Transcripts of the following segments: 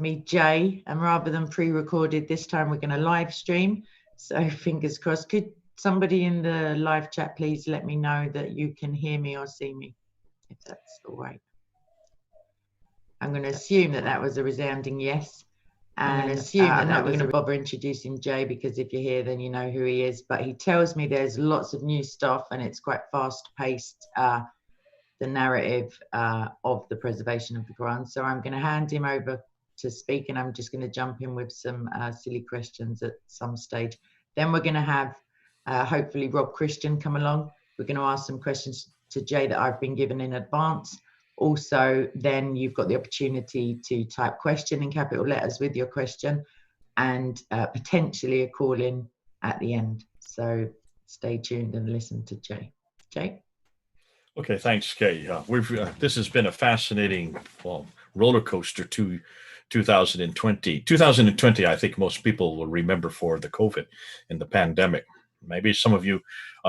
me Jay, and rather than pre-recorded, this time we're going to live stream. So fingers crossed. Could somebody in the live chat please let me know that you can hear me or see me, if that's all right? I'm going to assume that that was a resounding yes. And I'm going to assume that I'm not going to bother introducing Jay, because if you're here, then you know who he is. But he tells me there's lots of new stuff and it's quite fast-paced, the narrative of the preservation of the Quran. So I'm going to hand him over to speak, and I'm just going to jump in with some silly questions at some stage. Then we're going to have hopefully Rob Christian come along. We're going to ask some questions to Jay that I've been given in advance. Also, then you've got the opportunity to type question in capital letters with your question, and potentially a call in at the end. So stay tuned and listen to Jay. Jay? Okay, thanks, Kay. This has been a fascinating, roller coaster to 2020. 2020, I think most people will remember for the COVID and the pandemic. Maybe some of you,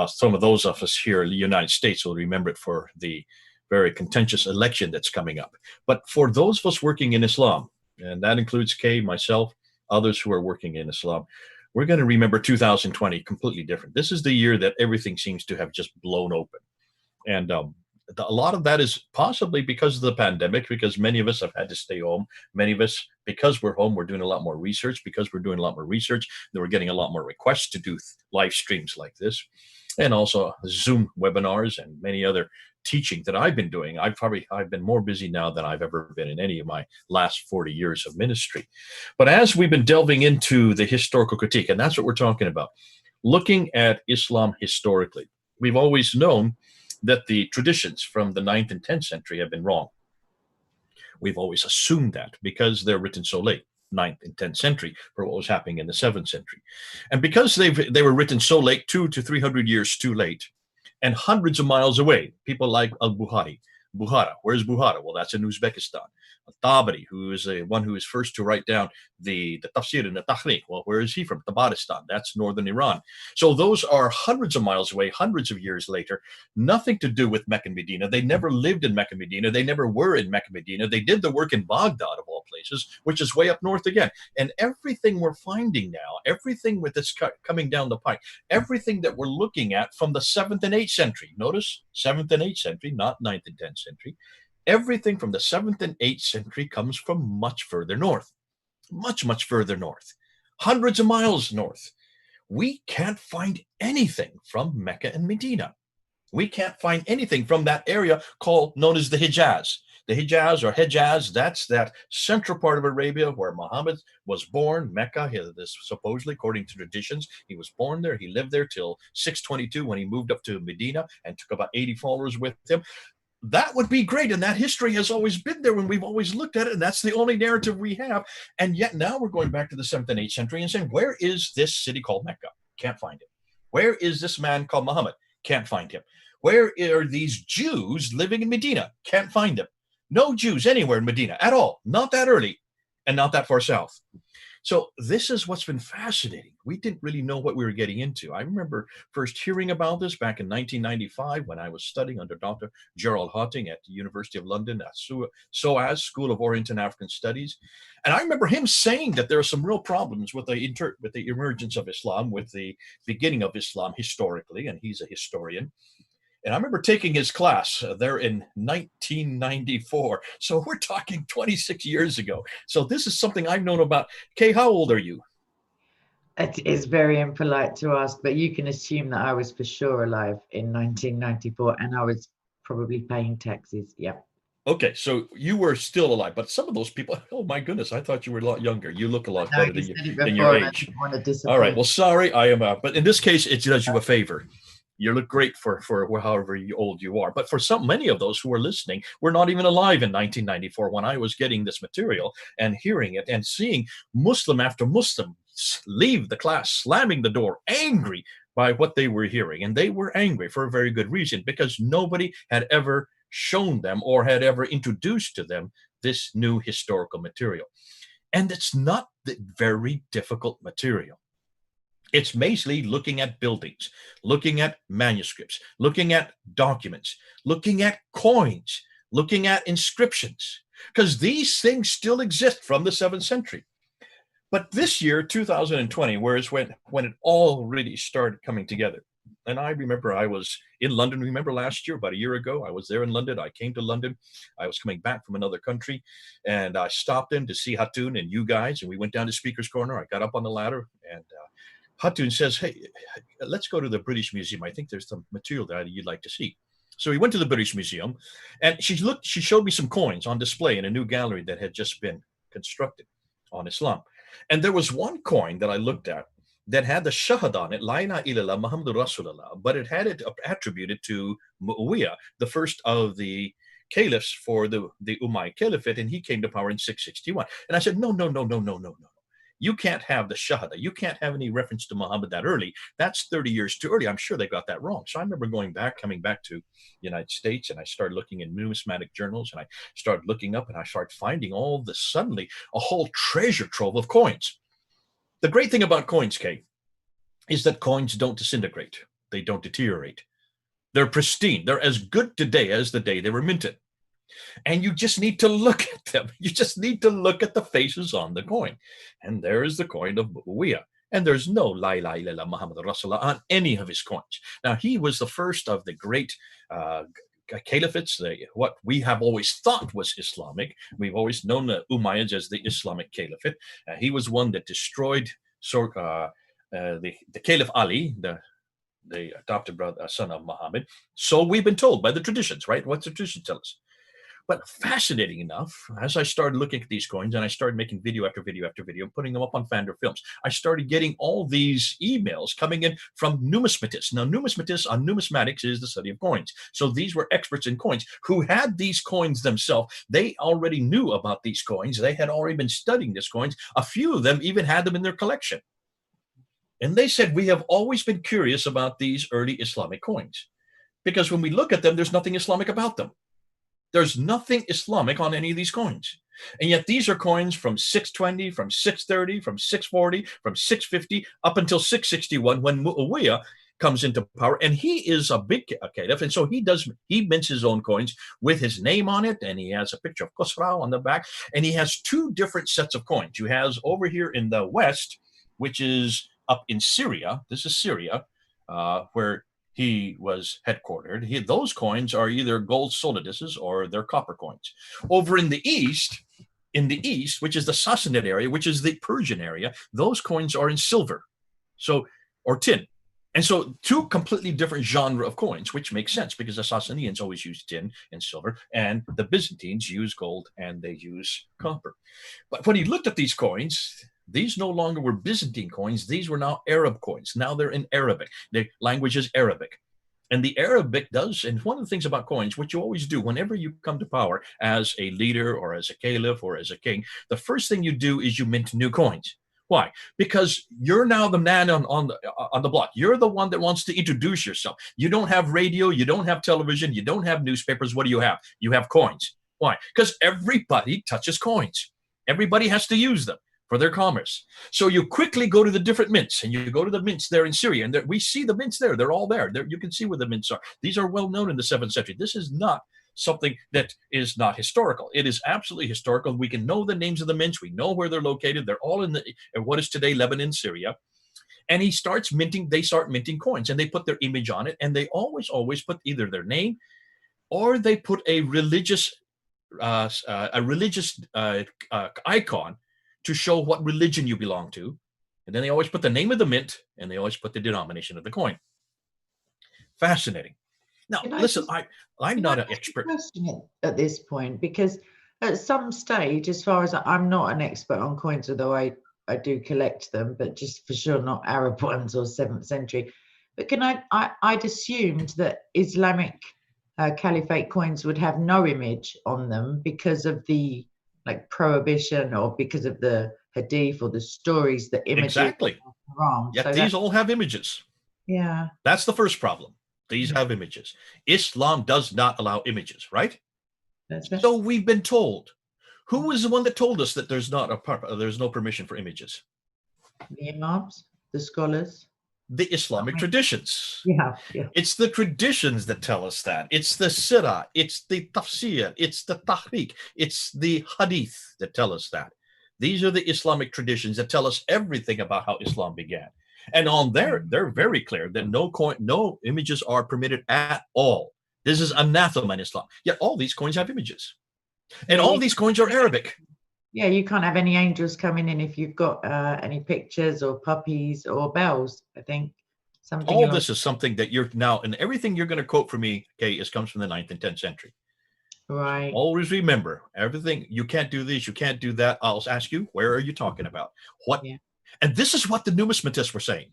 some of those of us here in the United States will remember it for the very contentious election that's coming up. But for those of us working in Islam, and that includes Kay, myself, others who are working in Islam, we're going to remember 2020 completely different. This is the year that everything seems to have just blown open. And a lot of that is possibly because of the pandemic, because many of us have had to stay home. Many of us, because we're home, we're doing a lot more research. Because we're doing a lot more research, then we're getting a lot more requests to do live streams like this. And also Zoom webinars and many other teaching that I've been doing. I've been more busy now than I've ever been in any of my last 40 years of ministry. But as we've been delving into the historical critique, and that's what we're talking about, looking at Islam historically, we've always known that the traditions from the 9th and 10th century have been wrong. We've always assumed that because they're written so late, 9th and 10th century, for what was happening in the 7th century. And because they were written so late, 200 to 300 years too late, and hundreds of miles away, people like al-Bukhari, Bukhara. Where's Bukhara? Well, that's in Uzbekistan. Tabari, who is the one who is first to write down the tafsir and the tahriq. Well, where is he from? Tabaristan. That's northern Iran. So those are hundreds of miles away, hundreds of years later, nothing to do with Mecca and Medina. They never lived in Mecca and Medina. They never were in Mecca and Medina. They did the work in Baghdad, of all places, which is way up north again. And everything we're finding now, everything with this coming down the pike, everything that we're looking at from the 7th and 8th century, notice 7th and 8th century, not 9th and 10th century, everything from the 7th and 8th century comes from much further north, much, much further north, hundreds of miles north. We can't find anything from Mecca and Medina. We can't find anything from that area known as the Hijaz. The Hijaz or Hejaz, that's that central part of Arabia where Muhammad was born. Mecca, supposedly, according to traditions, he was born there. He lived there till 622 when he moved up to Medina and took about 80 followers with him. That would be great. And that history has always been there when we've always looked at it. And that's the only narrative we have. And yet now we're going back to the 7th and 8th century and saying, where is this city called Mecca? Can't find it. Where is this man called Muhammad? Can't find him. Where are these Jews living in Medina? Can't find them. No Jews anywhere in Medina at all. Not that early and not that far south. So this is what's been fascinating. We didn't really know what we were getting into. I remember first hearing about this back in 1995 when I was studying under Dr. Gerald Hotting at the University of London at SOAS, School of Orient and African Studies. And I remember him saying that there are some real problems with the emergence of Islam, with the beginning of Islam historically, and he's a historian. And I remember taking his class there in 1994. So we're talking 26 years ago. So this is something I've known about. Kay, how old are you? It is very impolite to ask, but you can assume that I was for sure alive in 1994 and I was probably paying taxes. Yeah. Okay, so you were still alive, but some of those people, oh my goodness, I thought you were a lot younger. You look a lot better than your age. All right, well, sorry, I am, but in this case, it does you a favor. You look great for however old you are. But for many of those who are listening, were not even alive in 1994 when I was getting this material and hearing it and seeing Muslim after Muslim leave the class, slamming the door, angry by what they were hearing. And they were angry for a very good reason, because nobody had ever shown them or had ever introduced to them this new historical material. And it's not the very difficult material. It's basically looking at buildings, looking at manuscripts, looking at documents, looking at coins, looking at inscriptions, because these things still exist from the 7th century. But this year, 2020, whereas when it all really started coming together. And I remember I was in London. Remember last year, about a year ago, I was there in London. I came to London. I was coming back from another country, and I stopped in to see Hatun and you guys, and we went down to Speaker's Corner. I got up on the ladder, and Hatun says, "Hey, let's go to the British Museum. I think there's some material that you'd like to see." So we went to the British Museum, and she showed me some coins on display in a new gallery that had just been constructed on Islam. And there was one coin that I looked at that had the shahada on it, La ilaha illallah Muhammadur Rasulullah, but it had it attributed to Muawiyah, the first of the caliphs for the Umayyad Caliphate, and he came to power in 661. And I said, no. You can't have the shahada. You can't have any reference to Muhammad that early. That's 30 years too early. I'm sure they got that wrong. So I remember coming back to the United States, and I started looking in numismatic journals, and I started looking up, and I started finding suddenly a whole treasure trove of coins. The great thing about coins, Kate, is that coins don't disintegrate. They don't deteriorate. They're pristine. They're as good today as the day they were minted. And you just need to look at them. You just need to look at the faces on the coin. And there is the coin of Muawiyah. And there's no La ilaha illallah Muhammad Rasulullah on any of his coins. Now, he was the first of the great caliphates, what we have always thought was Islamic. We've always known the Umayyads as the Islamic Caliphate. He was one that destroyed the Caliph Ali, the adopted brother, son of Muhammad. So we've been told by the traditions, right? What's the tradition tell us? But fascinating enough, as I started looking at these coins and I started making video after video after video, putting them up on Fander Films, I started getting all these emails coming in from numismatists. Now, numismatists on numismatics is the study of coins. So these were experts in coins who had these coins themselves. They already knew about these coins. They had already been studying these coins. A few of them even had them in their collection. And they said, we have always been curious about these early Islamic coins, because when we look at them, there's nothing Islamic about them. There's nothing Islamic on any of these coins. And yet these are coins from 620, from 630, from 640, from 650, up until 661 when Muawiyah comes into power. And he is a big caliph. And so he mints his own coins with his name on it. And he has a picture of Khosrau on the back. And he has two different sets of coins. You have over here in the West, which is up in Syria. This is Syria, where he was headquartered. Those coins are either gold soliduses or they're copper coins. Over in the East, which is the Sassanid area, which is the Persian area, those coins are in silver, or tin. And so two completely different genre of coins, which makes sense because the Sassanians always use tin and silver, and the Byzantines use gold and they use copper. But when he looked at these coins, these no longer were Byzantine coins. These were now Arab coins. Now they're in Arabic. The language is Arabic. And the Arabic does, and one of the things about coins, what you always do whenever you come to power as a leader or as a caliph or as a king, the first thing you do is you mint new coins. Why? Because you're now the man on the block. You're the one that wants to introduce yourself. You don't have radio. You don't have television. You don't have newspapers. What do you have? You have coins. Why? Because everybody touches coins. Everybody has to use them for their commerce. So you quickly go to the different mints, and you go to the mints there in Syria, and we see the mints there. They're all there. You can see where the mints are. These are well known in the 7th century. This is not something that is not historical. It is absolutely historical. We can know the names of the mints. We know where they're located. They're all in what is today Lebanon, Syria. And they start minting coins, and they put their image on it, and they always put either their name or they put a religious icon to show what religion you belong to. And then they always put the name of the mint, and they always put the denomination of the coin. Fascinating. Now, listen, I'm not an expert. At this point, because at some stage, as far as I'm not an expert on coins, although I do collect them, but just for sure not Arab ones or 7th century. But I'd assumed that Islamic Caliphate coins would have no image on them because of the prohibition, or because of the hadith or the stories, the images. Exactly. Yet so these all have images. Yeah. That's the first problem. These have images. Islam does not allow images, right? So we've been told. Who is the one that told us that there's no permission for images? The imams, the scholars. the Islamic traditions. Yeah, yeah. It's the traditions that tell us that. It's the sirah, it's the tafsir, it's the tahriq, it's the hadith that tell us that. These are the Islamic traditions that tell us everything about how Islam began. And on there, they're very clear that no images are permitted at all. This is anathema in Islam. Yet all these coins have images. And Yeah, all these coins are Arabic. yeah, you can't have any angels coming in if you've got any pictures or puppies or bells, I think. Something All along. this is something that you're now, and everything you're going to quote from me, okay, comes from the 9th and 10th century. Right. So always remember, everything, you can't do this, you can't do that. I'll ask you, where are you talking about? What? Yeah. And this is what the numismatists were saying.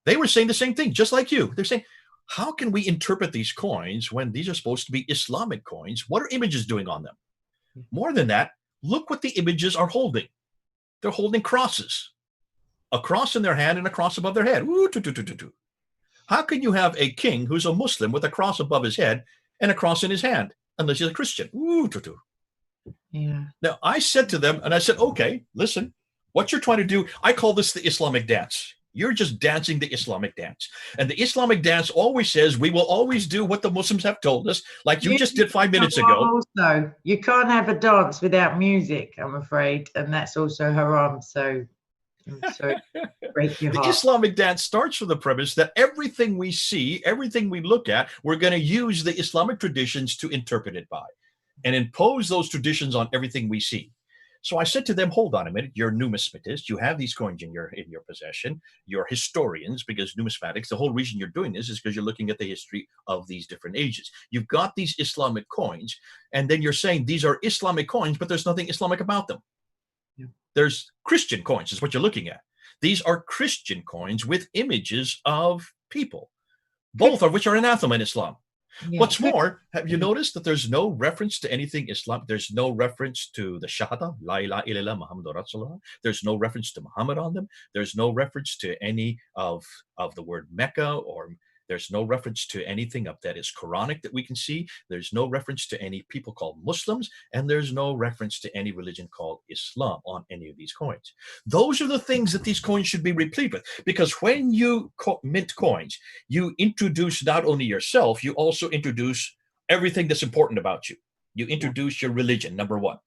They were saying the same thing, just like you. They're saying, how can we interpret these coins when these are supposed to be Islamic coins? What are images doing on them? More than that, look what the images are holding. They're holding crosses, a cross in their hand and a cross above their head. How can you have a king who's a Muslim with a cross above his head and a cross in his hand, unless he's a Christian? Yeah. Now, I said to them, and I said, okay, listen, what you're trying to do, I call this the Islamic dance. You're just dancing the Islamic dance. And the Islamic dance always says, we will always do what the Muslims have told us, like you just did 5 minutes ago. Also, you can't have a dance without music, I'm afraid. And that's also haram. So I'm sorry, break your heart. The Islamic dance starts from the premise that everything we see, everything we look at, we're going to use the Islamic traditions to interpret it by and impose those traditions on everything we see. So I said to them, hold on a minute, you're numismatists, you have these coins in your possession, you're historians, because numismatics, the whole reason you're doing this is because you're looking at the history of these different ages. You've got these Islamic coins, and then you're saying these are Islamic coins, but there's nothing Islamic about them. Yeah. There's Christian coins is what you're looking at. These are Christian coins with images of people, both of which are anathema in Islam. Yeah. What's more, have you noticed that there's no reference to anything Islam? There's no reference to the Shahada, La ilaha illallah Muhammadur Rasulullah. There's no reference to Muhammad on them. There's no reference to any of the word Mecca, or there's no reference to anything of that is Quranic that we can see. There's no reference to any people called Muslims, and there's no reference to any religion called Islam on any of these coins. Those are the things that these coins should be replete with, because when you mint coins, you introduce not only yourself, you also introduce everything that's important about you. You introduce your religion, number one.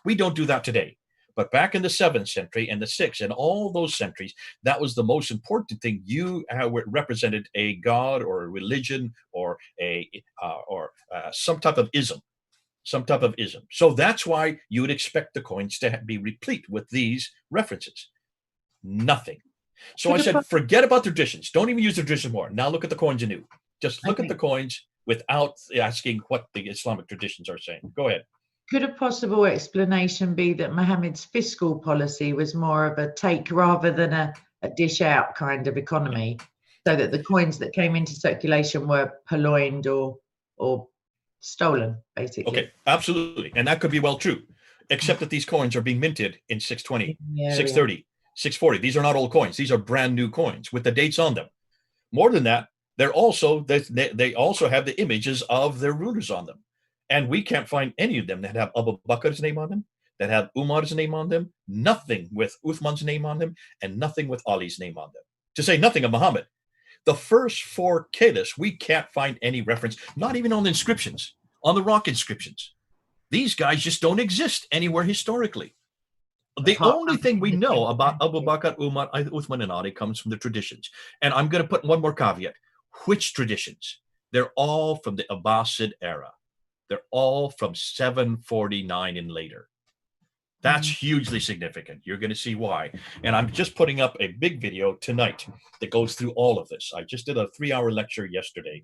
We don't do that today. But back in the 7th century and the 6th and all those centuries, that was the most important thing. You represented a god or a religion or some type of ism. So that's why you would expect the coins to be replete with these references. Nothing. So I said, forget about traditions. Don't even use the tradition more. Now look at the coins anew. Just look at the coins without asking what the Islamic traditions are saying. Go ahead. Could a possible explanation be that Mohammed's fiscal policy was more of a take rather than a dish out kind of economy, so that the coins that came into circulation were purloined or stolen, basically? Okay, absolutely. And that could be well true, except that these coins are being minted in 620, 630, 640. These are not old coins. These are brand new coins with the dates on them. More than that, they also have the images of their rulers on them. And we can't find any of them that have Abu Bakr's name on them, that have Umar's name on them, nothing with Uthman's name on them, and nothing with Ali's name on them, to say nothing of Muhammad. The first 4 caliphs, we can't find any reference, not even on the inscriptions, on the rock inscriptions. These guys just don't exist anywhere historically. The only thing we know about Abu Bakr, Umar, Uthman, and Ali comes from the traditions. And I'm going to put one more caveat. Which traditions? They're all from the Abbasid era. They're all from 749 and later. That's hugely significant. You're going to see why. And I'm just putting up a big video tonight that goes through all of this. I just did a 3-hour lecture yesterday.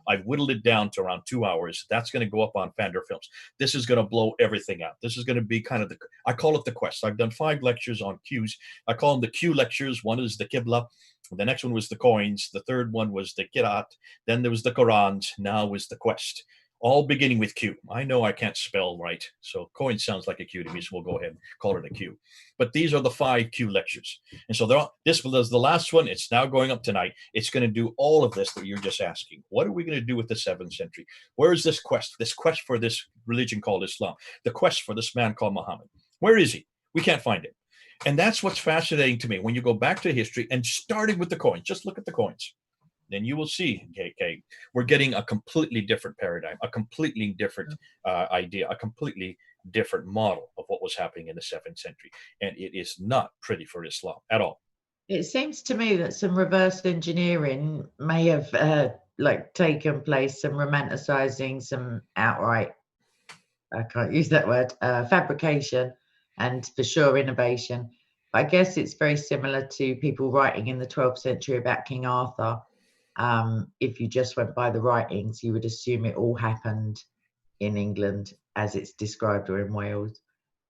I've whittled it down to around 2 hours. That's going to go up on Fander Films. This is going to blow everything out. This is going to be kind of I call it the quest. I've done 5 lectures on Qs. I call them the Q lectures. One is the Qibla. The next one was the coins. The third one was the Qiraat. Then there was the Qurans. Now was the quest. All beginning with Q. I know I can't spell right, so coin sounds like a Q to me, so we'll go ahead and call it a Q. But these are the 5 Q lectures. And so this was the last one. It's now going up tonight. It's going to do all of this that you're just asking. What are we going to do with the 7th century? Where is this quest for this religion called Islam, the quest for this man called Muhammad? Where is he? We can't find him. And that's what's fascinating to me. When you go back to history and starting with the coins, just look at the coins. Then you will see, okay, we're getting a completely different paradigm, a completely different idea, a completely different model of what was happening in the 7th century. And it is not pretty for Islam at all. It seems to me that some reverse engineering may have like taken place, some romanticizing, some outright, I can't use that word, fabrication, and for sure innovation. But I guess it's very similar to people writing in the 12th century about King Arthur. If you just went by the writings, you would assume it all happened in England as it's described, or in Wales.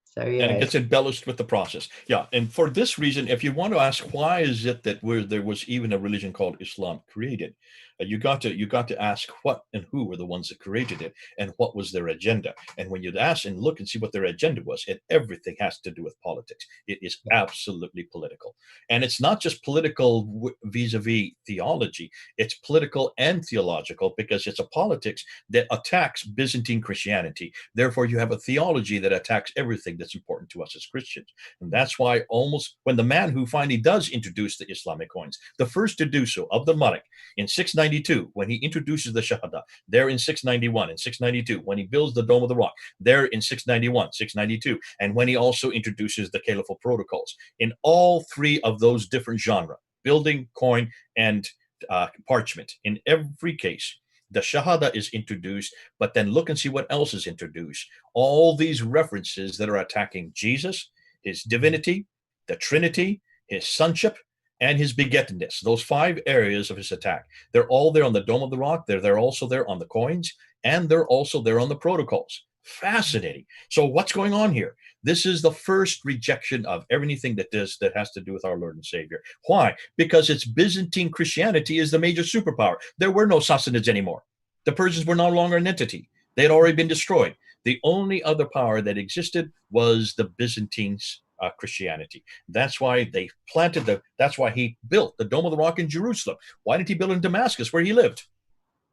So And it yeah, gets embellished with the process. Yeah, and for this reason, if you want to ask why is it that there was even a religion called Islam created, you got to ask what and who were the ones that created it, and what was their agenda. And when you ask and look and see what their agenda was, everything has to do with politics. It is absolutely political, and it's not just political vis-a-vis theology. It's political and theological, because it's a politics that attacks Byzantine Christianity. Therefore, you have a theology that attacks everything that's important to us as Christians. And that's why almost when the man who finally does introduce the Islamic coins, the first to do so of the Malik in 692, when he introduces the Shahada, there in 691, in 692, when he builds the Dome of the Rock, there in 691, 692, and when he also introduces the Caliphal protocols, in all three of those different genres, building, coin, and parchment, in every case, the Shahada is introduced, but then look and see what else is introduced. All these references that are attacking Jesus, his divinity, the Trinity, his sonship, and his begettedness. Those 5 areas of his attack. They're all there on the Dome of the Rock. They're also there on the coins, and they're also there on the protocols. Fascinating. So what's going on here? This is the first rejection of everything that has to do with our Lord and Savior. Why? Because it's Byzantine Christianity is the major superpower. There were no Sassanids anymore. The Persians were no longer an entity. They had already been destroyed. The only other power that existed was the Byzantine Christianity. That's why they that's why he built the Dome of the Rock in Jerusalem. Why didn't he build it in Damascus, where he lived?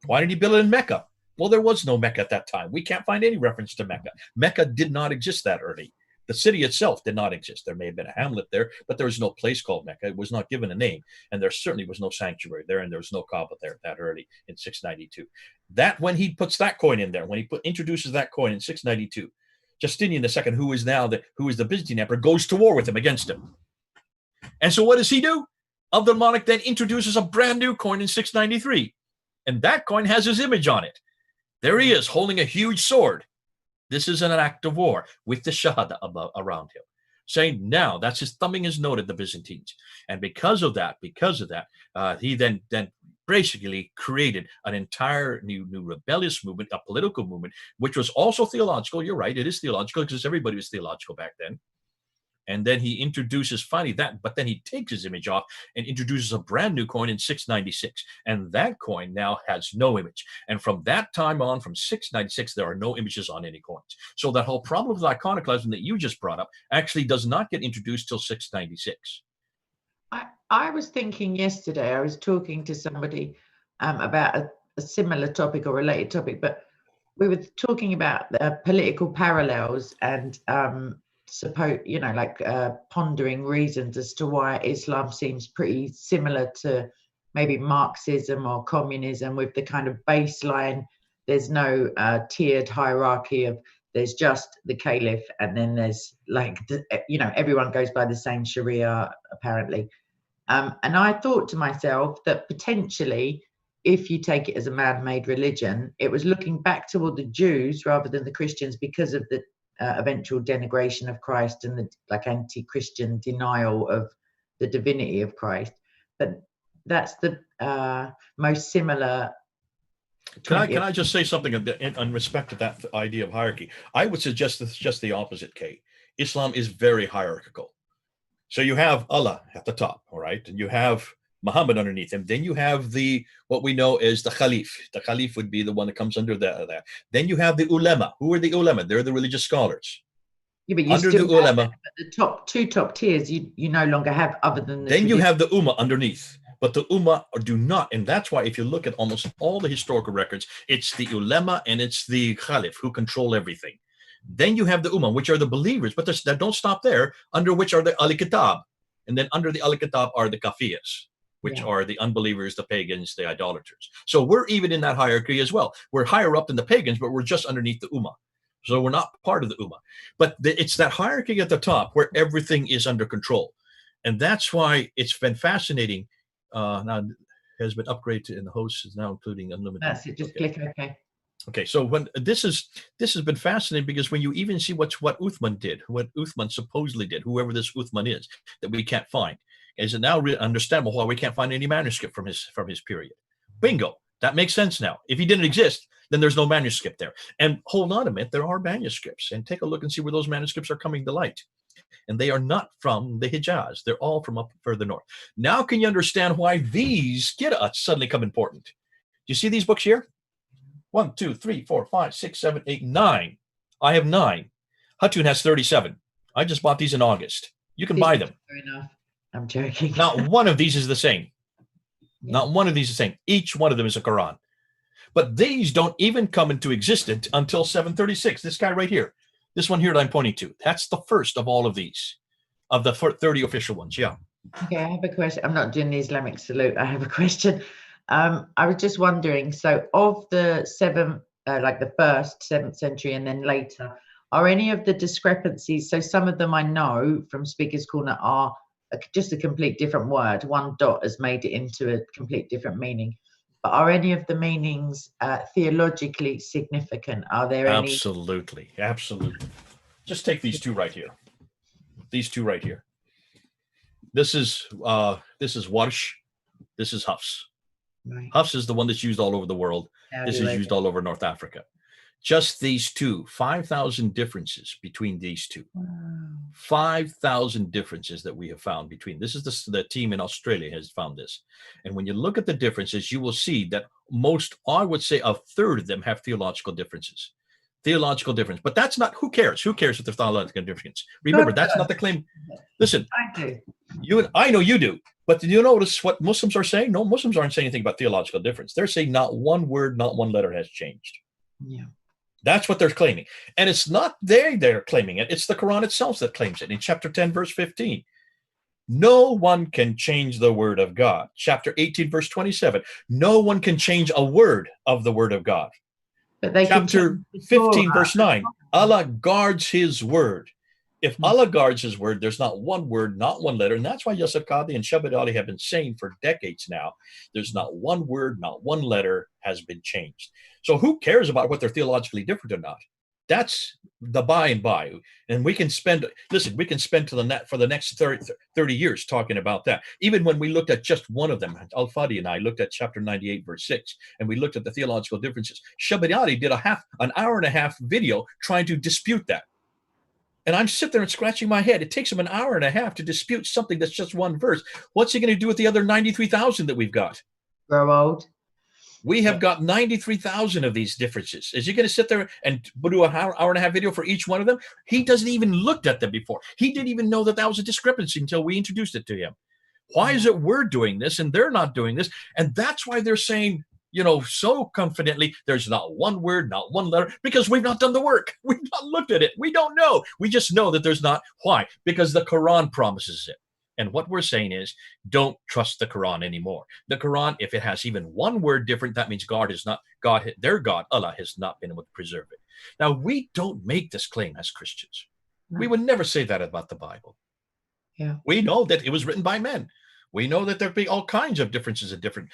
Why did he build it in Mecca? Well, there was no Mecca at that time. We can't find any reference to Mecca. Mecca did not exist that early. The city itself did not exist. There may have been a hamlet there, but there was no place called Mecca. It was not given a name, and there certainly was no sanctuary there, and there was no Kaaba there that early in 692. That when he puts that coin in there, when he introduces that coin in 692, Justinian II, who is the Byzantine emperor, goes to war with him, against him. And so what does he do? Abdul Malik then introduces a brand new coin in 693, and that coin has his image on it. There he is, holding a huge sword. This is an act of war with the Shahada around him, saying now that's his thumbing his note at the Byzantines. And because of that, he then basically created an entire new rebellious movement, a political movement, which was also theological. You're right, it is theological, because everybody was theological back then. And then he introduces finally that, but then he takes his image off and introduces a brand new coin in 696. And that coin now has no image. And from that time on, from 696, there are no images on any coins. So that whole problem of iconoclasm that you just brought up actually does not get introduced till 696. I was thinking yesterday, I was talking to somebody about a similar topic or related topic, but we were talking about the political parallels and pondering reasons as to why Islam seems pretty similar to maybe Marxism or communism, with the kind of baseline. There's no tiered hierarchy of, there's just the caliph, and then there's everyone goes by the same Sharia apparently. And I thought to myself that potentially, if you take it as a man-made religion, it was looking back toward the Jews rather than the Christians, because of the eventual denigration of Christ and the anti-Christian denial of the divinity of Christ. But that's the most similar. Can I just say something in respect to that idea of hierarchy? I would suggest it's just the opposite, Kay. Islam is very hierarchical. So you have Allah at the top, all right, and you have Muhammad underneath him. Then you have what we know as the Khalif. The Khalif would be the one that comes under that. Then you have the ulama. Who are the ulama? They're the religious scholars. Yeah, but you under still the ulama, the two top tiers, you no longer have, other than the. Then you have the ummah underneath. But the ummah do not, and that's why if you look at almost all the historical records, it's the ulama and it's the Khalif who control everything. Then you have the Ummah, which are the believers, but that don't stop there, under which are the Al-Kitab. And then under the Al-Kitab are the Kafiyas, which are the unbelievers, the pagans, the idolaters. So we're even in that hierarchy as well. We're higher up than the pagans, but we're just underneath the Ummah. So we're not part of the Ummah. But it's that hierarchy at the top where everything is under control. And that's why it's been fascinating. Now has been upgraded and the host is now including unlimited. That's it. Just click OK. Okay, so when this has been fascinating, because when you even see what Uthman did, what Uthman supposedly did, whoever this Uthman is that we can't find, is it now understandable why we can't find any manuscript from his period? Bingo, that makes sense now. If he didn't exist, then there's no manuscript there. And hold on a minute, there are manuscripts, and take a look and see where those manuscripts are coming to light. And they are not from the Hijaz; they're all from up further north. Now, can you understand why these suddenly come important? Do you see these books here? 1, 2, 3, 4, 5, 6, 7, 8, 9. I have 9. Hatun has 37. I just bought these in August. You can buy them. Fair enough. I'm joking. Not one of these is the same. Not one of these is the same. Each one of them is a Quran. But these don't even come into existence until 736. This guy right here. This one here that I'm pointing to. That's the first of all of these. Of the 30 official ones. Yeah. Okay, I have a question. I'm not doing the Islamic salute. I have a question. I was just wondering, so of the like the first 7th century and then later, are any of the discrepancies, so some of them I know from Speaker's Corner are just a complete different word. One dot has made it into a complete different meaning. But are any of the meanings theologically significant? Are there any? Absolutely. Just take these two right here. These two right here. This is Warsh. This is Hafs. Right. Hafs is the one that's used all over the world. This is used all over North Africa. Just these two, 5,000 differences between these two. Wow. 5,000 differences that we have found between. This is the team in Australia has found this. And when you look at the differences, you will see that I would say a third of them have theological differences. But that's not, who cares? Who cares if there's theological difference? Remember, that's not the claim. Listen, I do. I know you do. But did you notice what Muslims are saying? No, Muslims aren't saying anything about theological difference. They're saying not one word, not one letter has changed. Yeah. That's what they're claiming. And it's not they're claiming it. It's the Quran itself that claims it. In chapter 10, verse 15, no one can change the word of God. Chapter 18, verse 27, no one can change a word of the word of God. But they chapter 15, verse 9, Allah guards his word. If Allah guards his word, there's not one word, not one letter. And that's why Yusuf Qadi and Shabbat Ali have been saying for decades now, there's not one word, not one letter has been changed. So who cares about what they're theologically different or not? That's the by and by. And we can spend for the next 30 years talking about that. Even when we looked at just one of them, Al-Fadi and I looked at chapter 98, verse 6, and we looked at the theological differences. Shabbat Ali did an hour and a half video trying to dispute that. And I'm sitting there and scratching my head. It takes him an hour and a half to dispute something that's just one verse. What's he going to do with the other 93,000 that we've got? Grow old. We have got 93,000 of these differences. Is he going to sit there and do an hour and a half video for each one of them? He doesn't even looked at them before. He didn't even know that was a discrepancy until we introduced it to him. Why is it we're doing this and they're not doing this? And that's why they're saying, so confidently, there's not one word, not one letter, because we've not done the work. We've not looked at it. We don't know. We just know that there's not. Why? Because the Quran promises it. And what we're saying is, don't trust the Quran anymore. The Quran, if it has even one word different, that means their God, Allah, has not been able to preserve it. Now, we don't make this claim as Christians. No. We would never say that about the Bible. Yeah. We know that it was written by men. We know that there'll be all kinds of differences in different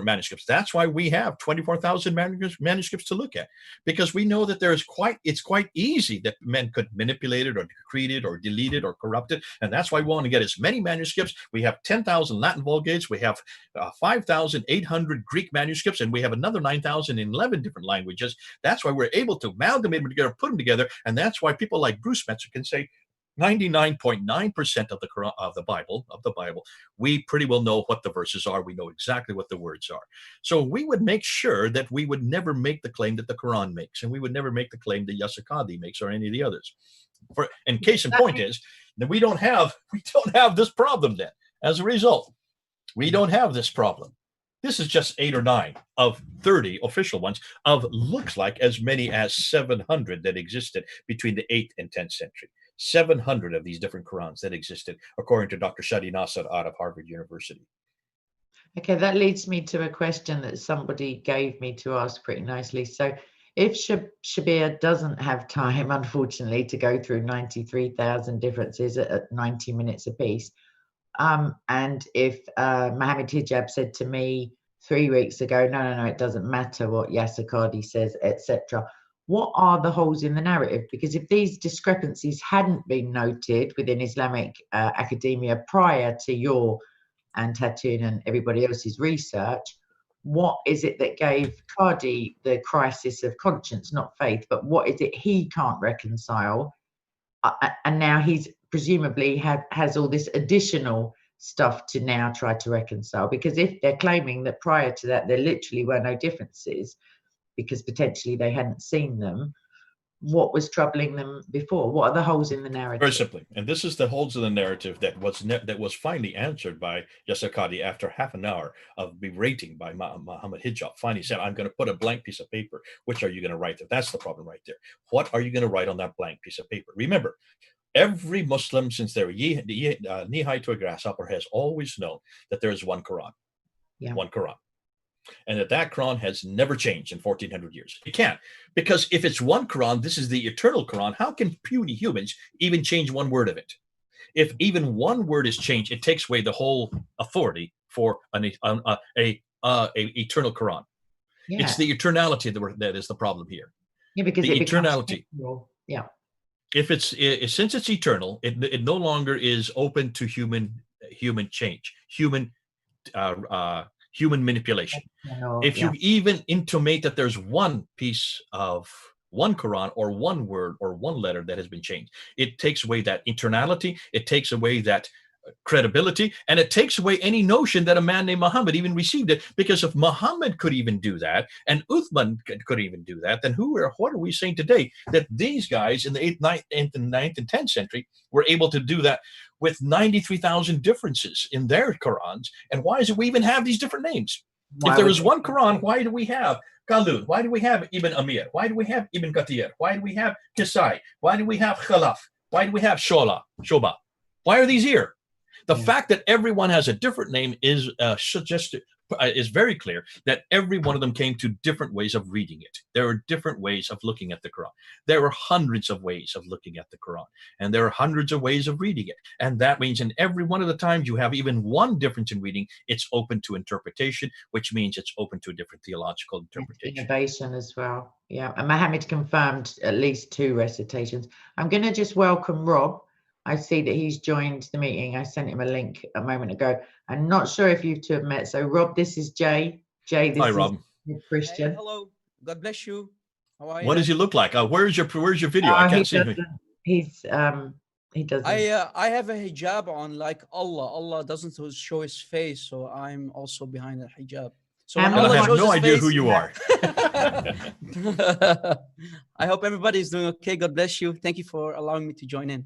manuscripts. That's why we have 24,000 manuscripts to look at, because we know that it's quite easy that men could manipulate it or decrete it or delete it or corrupt it. And that's why we want to get as many manuscripts. We have 10,000 Latin Vulgates. We have 5,800 Greek manuscripts, and we have another 9,000 in 11 different languages. That's why we're able to amalgamate them together, put them together. And that's why people like Bruce Spencer can say, 99.9% of the Bible, we pretty well know what the verses are. We know exactly what the words are. So we would make sure that we would never make the claim that the Quran makes, and we would never make the claim that Yusuf Qadi makes or any of the others. And case in point is that we don't have this problem then. As a result, we don't have this problem. This is just 8 or 9 of 30 official ones of looks like as many as 700 that existed between the 8th and 10th century. 700 of these different Qurans that existed, according to Dr. Shadi Nasser out of Harvard University. Okay, that leads me to a question that somebody gave me to ask pretty nicely. So if Shabir doesn't have time, unfortunately, to go through 93,000 differences at 90 minutes apiece, and if Mohammed Hijab said to me 3 weeks ago, no, it doesn't matter what Yasser Qadhi says, etc., what are the holes in the narrative? Because if these discrepancies hadn't been noted within Islamic academia prior to your and Tattoon and everybody else's research, what is it that gave Qadhi the crisis of conscience, not faith, but what is it he can't reconcile? And now he's presumably has all this additional stuff to now try to reconcile, because if they're claiming that prior to that there literally were no differences because potentially they hadn't seen them, what was troubling them before? What are the holes in the narrative? Very simply, and this is the holes in the narrative that was finally answered by Yasser Qadhi after half an hour of berating by Muhammad Hijab. Finally said, I'm going to put a blank piece of paper. Which are you going to write? That's the problem right there. What are you going to write on that blank piece of paper? Remember, every Muslim since they're knee-high to a grasshopper has always known that there is one Quran. Yeah. One Quran. And that Quran has never changed in 1400 years. It can't, because if it's one Quran, this is the eternal Quran. How can puny humans even change one word of it? If even one word is changed, it takes away the whole authority for an eternal Quran. Yeah. It's the eternality that is the problem here. Yeah, because the eternality. Yeah. If since it's eternal, it no longer is open to human change, human manipulation. If you even intimate that there's one piece of one Quran or one word or one letter that has been changed, it takes away that eternality, it takes away that credibility, and it takes away any notion that a man named Muhammad even received it. Because if Muhammad could even do that, and Uthman could even do that, then what are we saying today that these guys in the 8th, 9th, and 10th century were able to do that with 93,000 differences in their Qurans? And why is it we even have these different names? If there was one Quran, why do we have Qalud? Why do we have Ibn Amir? Why do we have Ibn Kathir? Why do we have Kisai? Why do we have Khalaf? Why do we have Shoba? Why are these here? The fact that everyone has a different name is very clear that every one of them came to different ways of reading it. There are different ways of looking at the Quran. There are hundreds of ways of looking at the Quran, and there are hundreds of ways of reading it. And that means in every one of the times you have even one difference in reading, it's open to interpretation, which means it's open to a different theological interpretation. Innovation as well. Yeah, and Mohammed confirmed at least 2 recitations. I'm going to just welcome Rob. I see that he's joined the meeting. I sent him a link a moment ago. I'm not sure if you two have met. So, Rob, this is Jay. Jay, this Hi, Rob. is Christian. Hey, hello. God bless you. How are you? What does he look like? Where's your video? I can't see him. He doesn't. I have a hijab on like Allah. Allah doesn't show his face, so I'm also behind a hijab. So I have no idea who you are. I hope everybody is doing okay. God bless you. Thank you for allowing me to join in.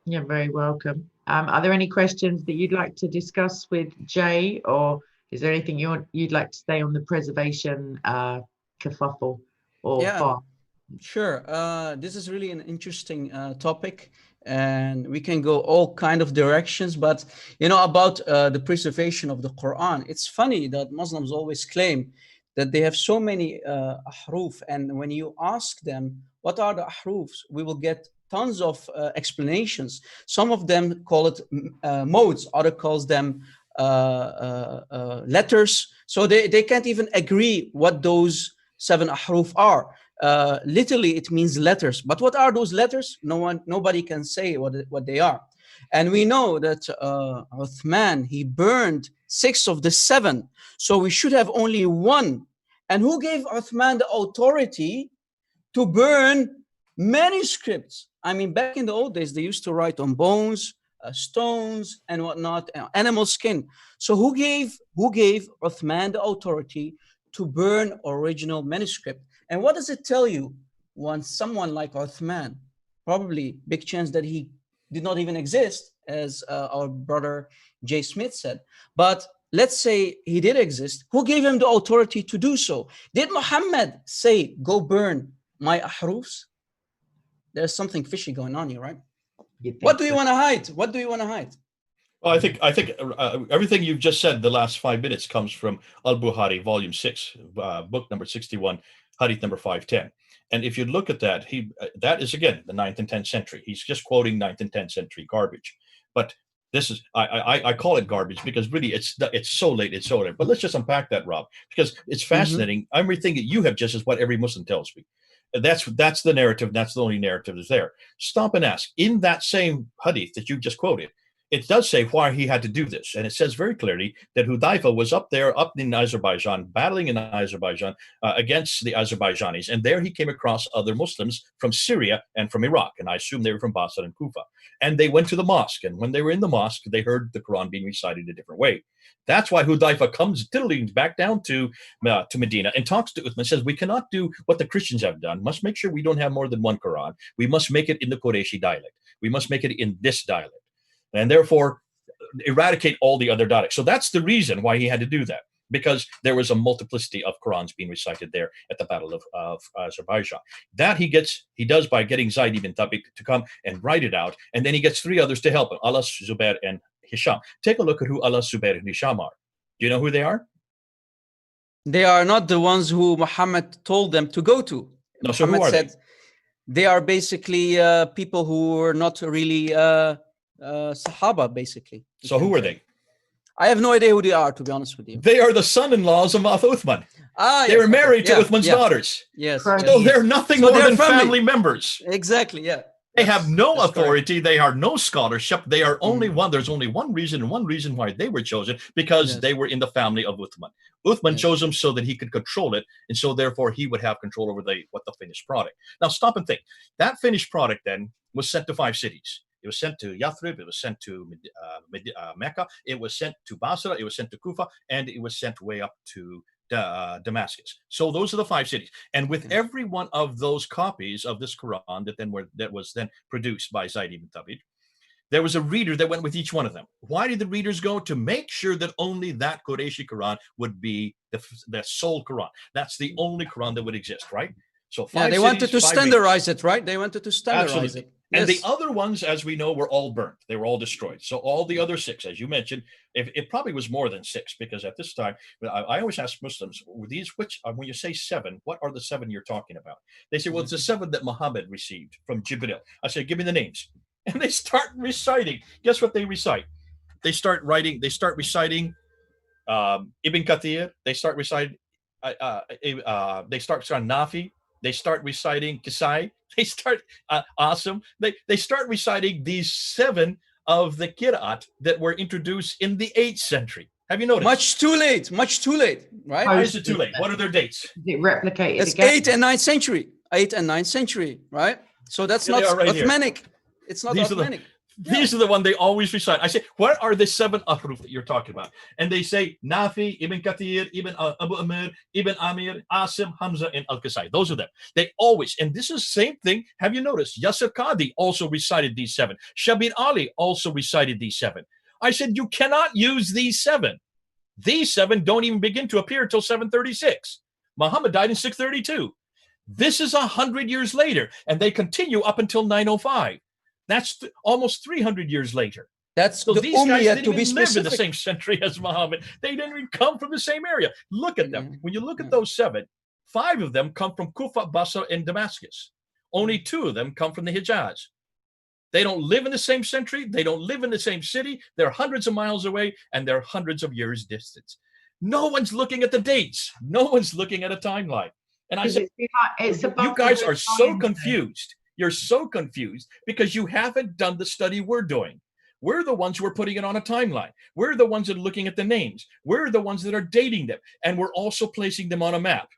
You're very welcome. Are there any questions that you'd like to discuss with Jay, or is there anything you'd like to say on the preservation kerfuffle or farm? Sure. This is really an interesting topic, and we can go all kind of directions. But about the preservation of the Quran, it's funny that Muslims always claim that they have so many ahruf, and when you ask them what are the ahrufs, we will get tons of explanations. Some of them call it modes, other calls them letters. So they can't even agree what those 7 ahruf are. Literally, it means letters. But what are those letters? Nobody can say what they are. And we know that Uthman, he burned 6 of the 7. So we should have only 1. And who gave Uthman the authority to burn manuscripts? I mean, back in the old days, they used to write on bones, stones, and whatnot, animal skin. So who gave Uthman the authority to burn original manuscript? And what does it tell you when someone like Uthman, probably big chance that he did not even exist, as our brother Jay Smith said. But let's say he did exist, who gave him the authority to do so? Did Muhammad say, go burn my ahrufs? There's something fishy going on here, right? What do you want to hide? What do you want to hide? Well, I think everything you've just said the last 5 minutes comes from Al-Bukhari, volume 6, book number 61, hadith number 510. And if you look at that, that is again the 9th and 10th century. He's just quoting 9th and 10th century garbage. But this is I call it garbage because really it's so late, it's so late. But let's just unpack that, Rob, because it's fascinating. Everything that you have just is what every Muslim tells me. That's the narrative. That's the only narrative that's there. Stop and ask. In that same hadith that you just quoted, it does say why he had to do this. And it says very clearly that Hudayfa was up in Azerbaijan, battling in Azerbaijan against the Azerbaijanis. And there he came across other Muslims from Syria and from Iraq. And I assume they were from Basra and Kufa. And they went to the mosque. And when they were in the mosque, they heard the Quran being recited a different way. That's why Hudayfa comes tiddling back down to Medina and talks to Uthman, says, we cannot do what the Christians have done. Must make sure we don't have more than one Quran. We must make it in the Qurayshi dialect. We must make it in this dialect. And therefore eradicate all the other dialects. So that's the reason why he had to do that, because there was a multiplicity of Qurans being recited there at the Battle of Azerbaijan. That he does by getting Zayd ibn Thabit to come and write it out, and then he gets 3 others to help him, Alas, Zubair, and Hisham. Take a look at who Alas, Zubair, and Hisham are. Do you know who they are? They are not the ones who Muhammad told them to go to. No, so Muhammad who are they are basically people who were not really Sahaba, basically. So who are they? I have no idea who they are, to be honest with you. They are the son-in-laws of Uthman. Yes, they were married to Uthman's daughters. Yes. So they're nothing more than family members. Exactly, yeah. They have no authority. Correct. They are no scholarship. They are only one. There's only one reason why they were chosen, because they were in the family of Uthman. Uthman chose them so that he could control it, and so therefore he would have control over the finished product. Now stop and think. That finished product then was sent to 5 cities. It was sent to Yathrib, it was sent to Mecca, it was sent to Basra, it was sent to Kufa, and it was sent way up to Damascus. So those are the 5 cities. And with every one of those copies of this Quran that was then produced by Zayd ibn Thabit, there was a reader that went with each one of them. Why did the readers go? To make sure that only that Qurayshi Quran would be the sole Quran. That's the only Quran that would exist, right? So 5 they cities, wanted to 5 standardize it, right? They wanted to standardize it. And the other ones, as we know, were all burnt. They were all destroyed. So all the other 6, as you mentioned, it probably was more than 6, because at this time, I always ask Muslims, when you say 7, what are the 7 you're talking about? They say, well, it's the 7 that Muhammad received from Jibril. I say, give me the names. And they start reciting. Guess what they recite? They start reciting Ibn Kathir. They start reciting Nafi. They start reciting Kisai. They start Asim. They start reciting these 7 of the Qira'at that were introduced in the 8th century. Have you noticed? Much too late, right? Why is it too late? What are their dates? Is it replicated It's again? 8th and 9th century. 8th and 9th century, right? So that's not Uthmanic. It's not Uthmanic. These are the one they always recite. I say, what are the 7 ahruf that you're talking about? And they say Nafi, Ibn Kathir, Ibn Abu Amir, Ibn Amir, Asim, Hamza, and Al-Qasai. Those are them. They always, and this is the same thing. Have you noticed? Yasir Qadi also recited these 7. Shabir Ali also recited these 7. I said, you cannot use these 7. These 7 don't even begin to appear until 736. Muhammad died in 632. This is 100 years later, and they continue up until 905. That's almost 300 years later. That's so the these guys didn't to be even live in the specific. same century as Muhammad. They didn't even come from the same area. Look at them. When you look at those 7, 5 of them come from Kufa, Basra, and Damascus. Only 2 of them come from the Hijaz. They don't live in the same century. They don't live in the same city. They're hundreds of miles away, and they're hundreds of years distance. No one's looking at the dates. No one's looking at a timeline. And I said, you guys are so confused. You're so confused because you haven't done the study we're doing. We're the ones who are putting it on a timeline. We're the ones that are looking at the names. We're the ones that are dating them. And we're also placing them on a map.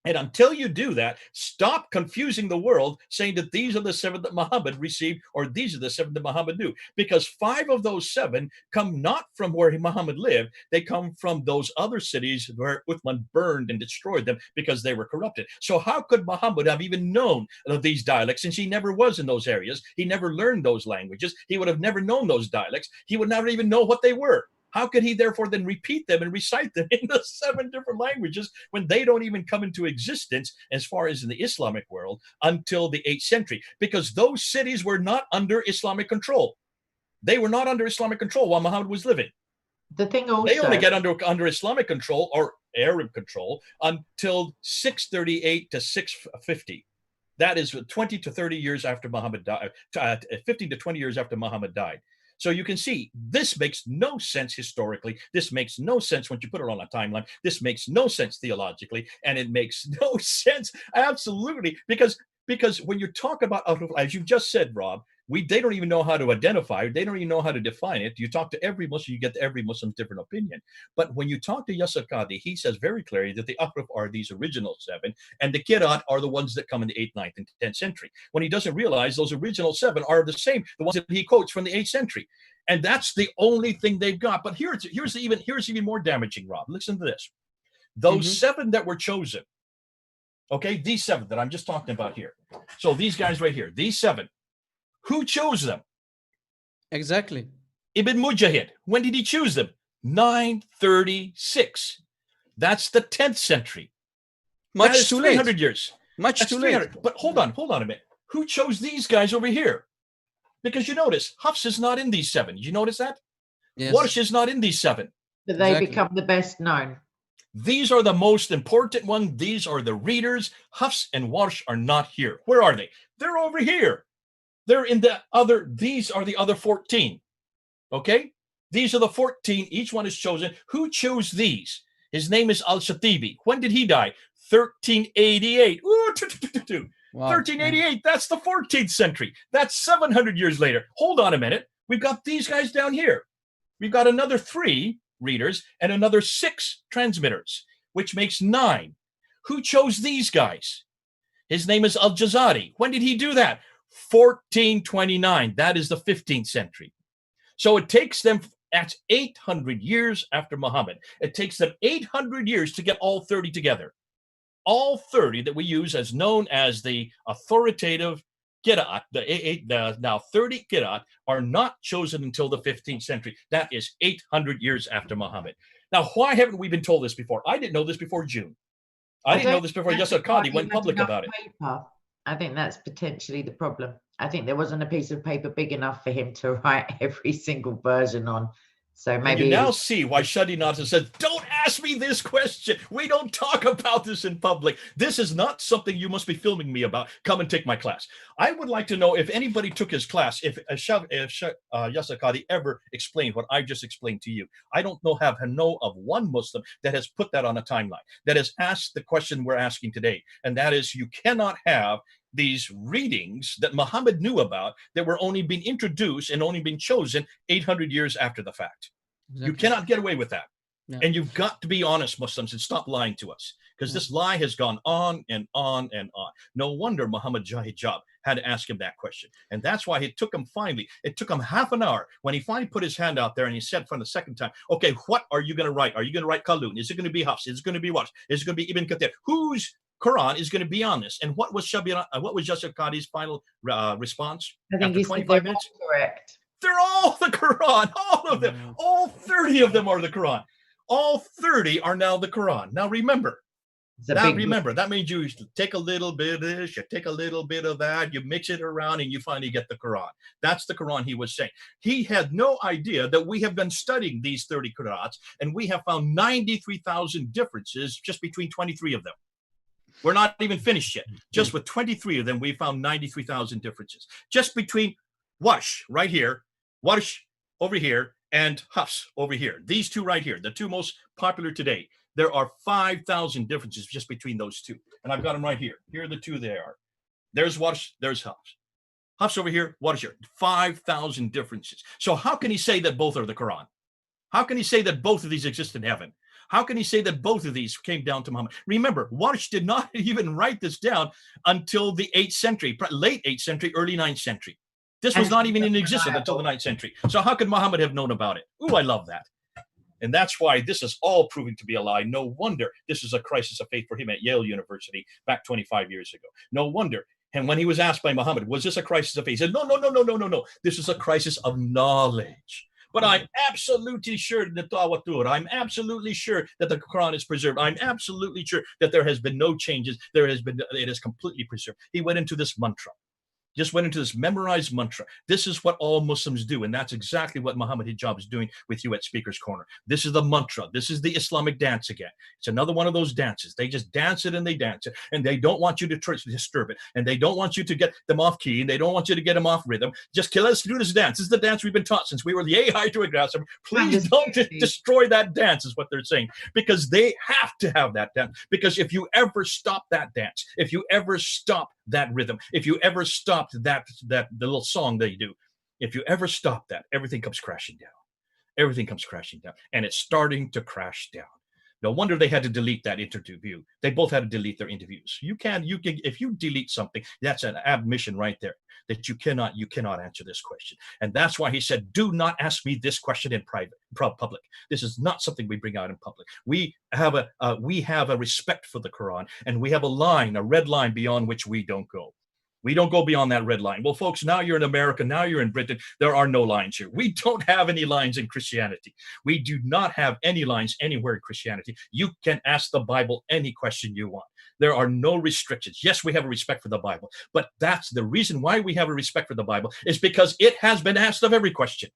And until you do that, stop confusing the world, saying that these are the 7 that Muhammad received, or these are the 7 that Muhammad knew. Because 5 of those 7 come not from where Muhammad lived. They come from those other cities where Uthman burned and destroyed them because they were corrupted. So how could Muhammad have even known of these dialects, since he never was in those areas? He never learned those languages. He would have never known those dialects. He would never even know what they were. How could he therefore then repeat them and recite them in the 7 different languages when they don't even come into existence as far as in the Islamic world until the 8th century? Because those cities were not under Islamic control. They were not under Islamic control while Muhammad was living. The thing also, They only get under Islamic control or Arab control until 638 to 650. That is 20 to 30 years after Muhammad died, 15 to 20 years after Muhammad died. So you can see this makes no sense historically. This makes no sense when you put it on a timeline. This makes no sense theologically, and it makes no sense absolutely because when you talk about, as you just said, Rob, they don't even know how to identify. They don't even know how to define it. You talk to every Muslim, you get every Muslim's different opinion. But when you talk to Yasir Qadhi, he says very clearly that the Ahruf are these original 7, and the Qira'at are the ones that come in the 8th, 9th, and 10th century. When he doesn't realize those original 7 are the same, the ones that he quotes from the 8th century. And that's the only thing they've got. But here's even more damaging, Rob. Listen to this. Those 7 that were chosen, okay, these 7 that I'm just talking about here. So these guys right here, these 7, who chose them? Exactly. Ibn Mujahid. When did he choose them? 936. That's the 10th century. Much too late. 300 years. Much too late. But hold on a minute. Who chose these guys over here? Because you notice, Hafs is not in these 7. You notice that? Yes. Warsh is not in these 7. but they become the best known. These are the most important ones. These are the readers. Hafs and Warsh are not here. Where are they? They're over here. They're in the other, these are the other 14. Okay? These are the 14. Each one is chosen. Who chose these? His name is Al-Shatibi. When did he die? 1388. Ooh, Wow. 1388. That's the 14th century. That's 700 years later. Hold on a minute. We've got these guys down here. We've got another 3 readers and another 6 transmitters, which makes 9. Who chose these guys? His name is Al-Jazari. When did he do that? 1429. That is the 15th century. So it takes them, that's 800 years after Muhammad. It takes them 800 years to get all 30 together. All 30 that we use as known as the authoritative Qira'at, the now 30 Qira'at are not chosen until the 15th century. That is 800 years after Muhammad. Now, why haven't we been told this before? I didn't know this before June. I didn't know this before Yasir Qadhi went public about it. I think that's potentially the problem. I think there wasn't a piece of paper big enough for him to write every single version on. So maybe you now see why Shadi Nata said, don't ask me this question. We don't talk about this in public. This is not something you must be filming me about. Come and take my class. I would like to know if anybody took his class, if Yasir Qadhi ever explained what I just explained to you. I don't know of one Muslim that has put that on a timeline, that has asked the question we're asking today. And that is, you cannot have these readings that Muhammad knew about that were only being introduced and only being chosen 800 years after the fact. Exactly. You cannot get away with that. No. And you've got to be honest, Muslims, and stop lying to us, because this lie has gone on and on and on. No wonder Muhammad Jahijab had to ask him that question. And that's why it took him half an hour when he finally put his hand out there and he said for the second time, okay, what are you going to write? Are you going to write Qalun? Is it going to be Hafs? Is it going to be what? Is it going to be Ibn Kathir? Whose Quran is going to be on this? And what was Yasir Qadhi's final response? I think he's 25 minutes? Correct. They're all the Quran, all of them. All 30 of them are the Quran. All 30 are now the Quran. Now remember, that means you take a little bit of this, you take a little bit of that, you mix it around, and you finally get the Quran. That's the Quran he was saying. He had no idea that we have been studying these 30 Qurans, and we have found 93,000 differences just between 23 of them. We're not even finished yet. Just with 23 of them, we found 93,000 differences. Just between Warsh right here, Warsh over here, and Hafs over here. These two right here, the two most popular today. There are 5,000 differences just between those two. And I've got them right here. Here are the two they are. There's Warsh, there's Hafs. Hafs over here, Warsh here. 5,000 differences. So how can he say that both are the Quran? How can he say that both of these exist in heaven? How can he say that both of these came down to Muhammad? Remember, Warsh did not even write this down until the 8th century, late 8th century, early 9th century. This was not even in existence until the 9th century. So how could Muhammad have known about it? Ooh, I love that. And that's why this is all proving to be a lie. No wonder this is a crisis of faith for him at Yale University back 25 years ago. No wonder. And when he was asked by Muhammad, was this a crisis of faith? He said, no. This is a crisis of knowledge. But I'm absolutely sure that Tawatur, I'm absolutely sure that the Quran is preserved. I'm absolutely sure that there has been no changes. It is completely preserved. He went into this mantra. Just went into this memorized mantra. This is what all Muslims do. And that's exactly what Muhammad Hijab is doing with you at Speaker's Corner. This is the mantra. This is the Islamic dance again. It's another one of those dances. They just dance it and they dance it. And they don't want you to disturb it. And they don't want you to get them off key. And they don't want you to get them off rhythm. Just let's do this dance. This is the dance we've been taught since we were the AI to a grass. Please don't destroy that dance is what they're saying. Because they have to have that dance. Because if you ever stop that dance, if you ever stop that rhythm, if you ever stopped that the little song they do, if you ever stop that, everything comes crashing down. Everything comes crashing down, and it's starting to crash down. No wonder they had to delete that interview. They both had to delete their interviews. You can if you delete something, that's an admission right there that you cannot answer this question. And that's why he said, do not ask me this question in public. This is not something we bring out in public. We have a respect for the Quran, and we have a red line beyond which we don't go. We don't go beyond that red line. Well, folks, now you're in America, now you're in Britain. There are no lines here. We don't have any lines in Christianity. We do not have any lines anywhere in Christianity. You can ask the Bible any question you want. There are no restrictions. Yes, we have a respect for the Bible, but that's the reason why we have a respect for the Bible is because it has been asked of every question.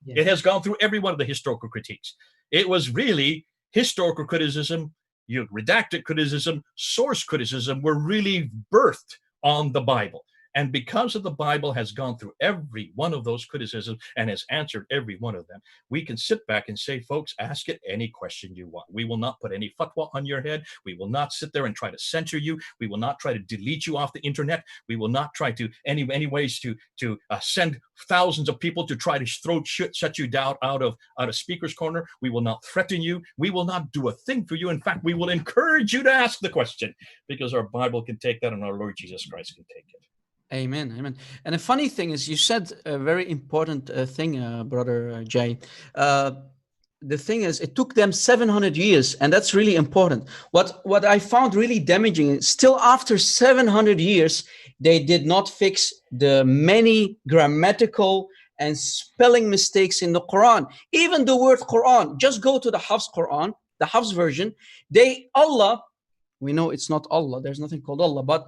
Yes. It has gone through every one of the historical critiques. It was really historical criticism, redacted criticism, source criticism were really birthed on the Bible. And because of the Bible has gone through every one of those criticisms and has answered every one of them, we can sit back and say, folks, ask it any question you want. We will not put any fatwa on your head. We will not sit there and try to censor you. We will not try to delete you off the internet. We will not try to any ways to send thousands of people to try to shut you down out of Speaker's Corner. We will not threaten you. We will not do a thing for you. In fact, we will encourage you to ask the question because our Bible can take that and our Lord Jesus Christ can take it. Amen. Amen. And the funny thing is, you said a very important thing, Brother Jay. The thing is, it took them 700 years, and that's really important. What I found really damaging is still after 700 years, they did not fix the many grammatical and spelling mistakes in the Quran. Even the word Quran, just go to the Hafs Quran, the Hafs version. Allah, we know it's not Allah, there's nothing called Allah, but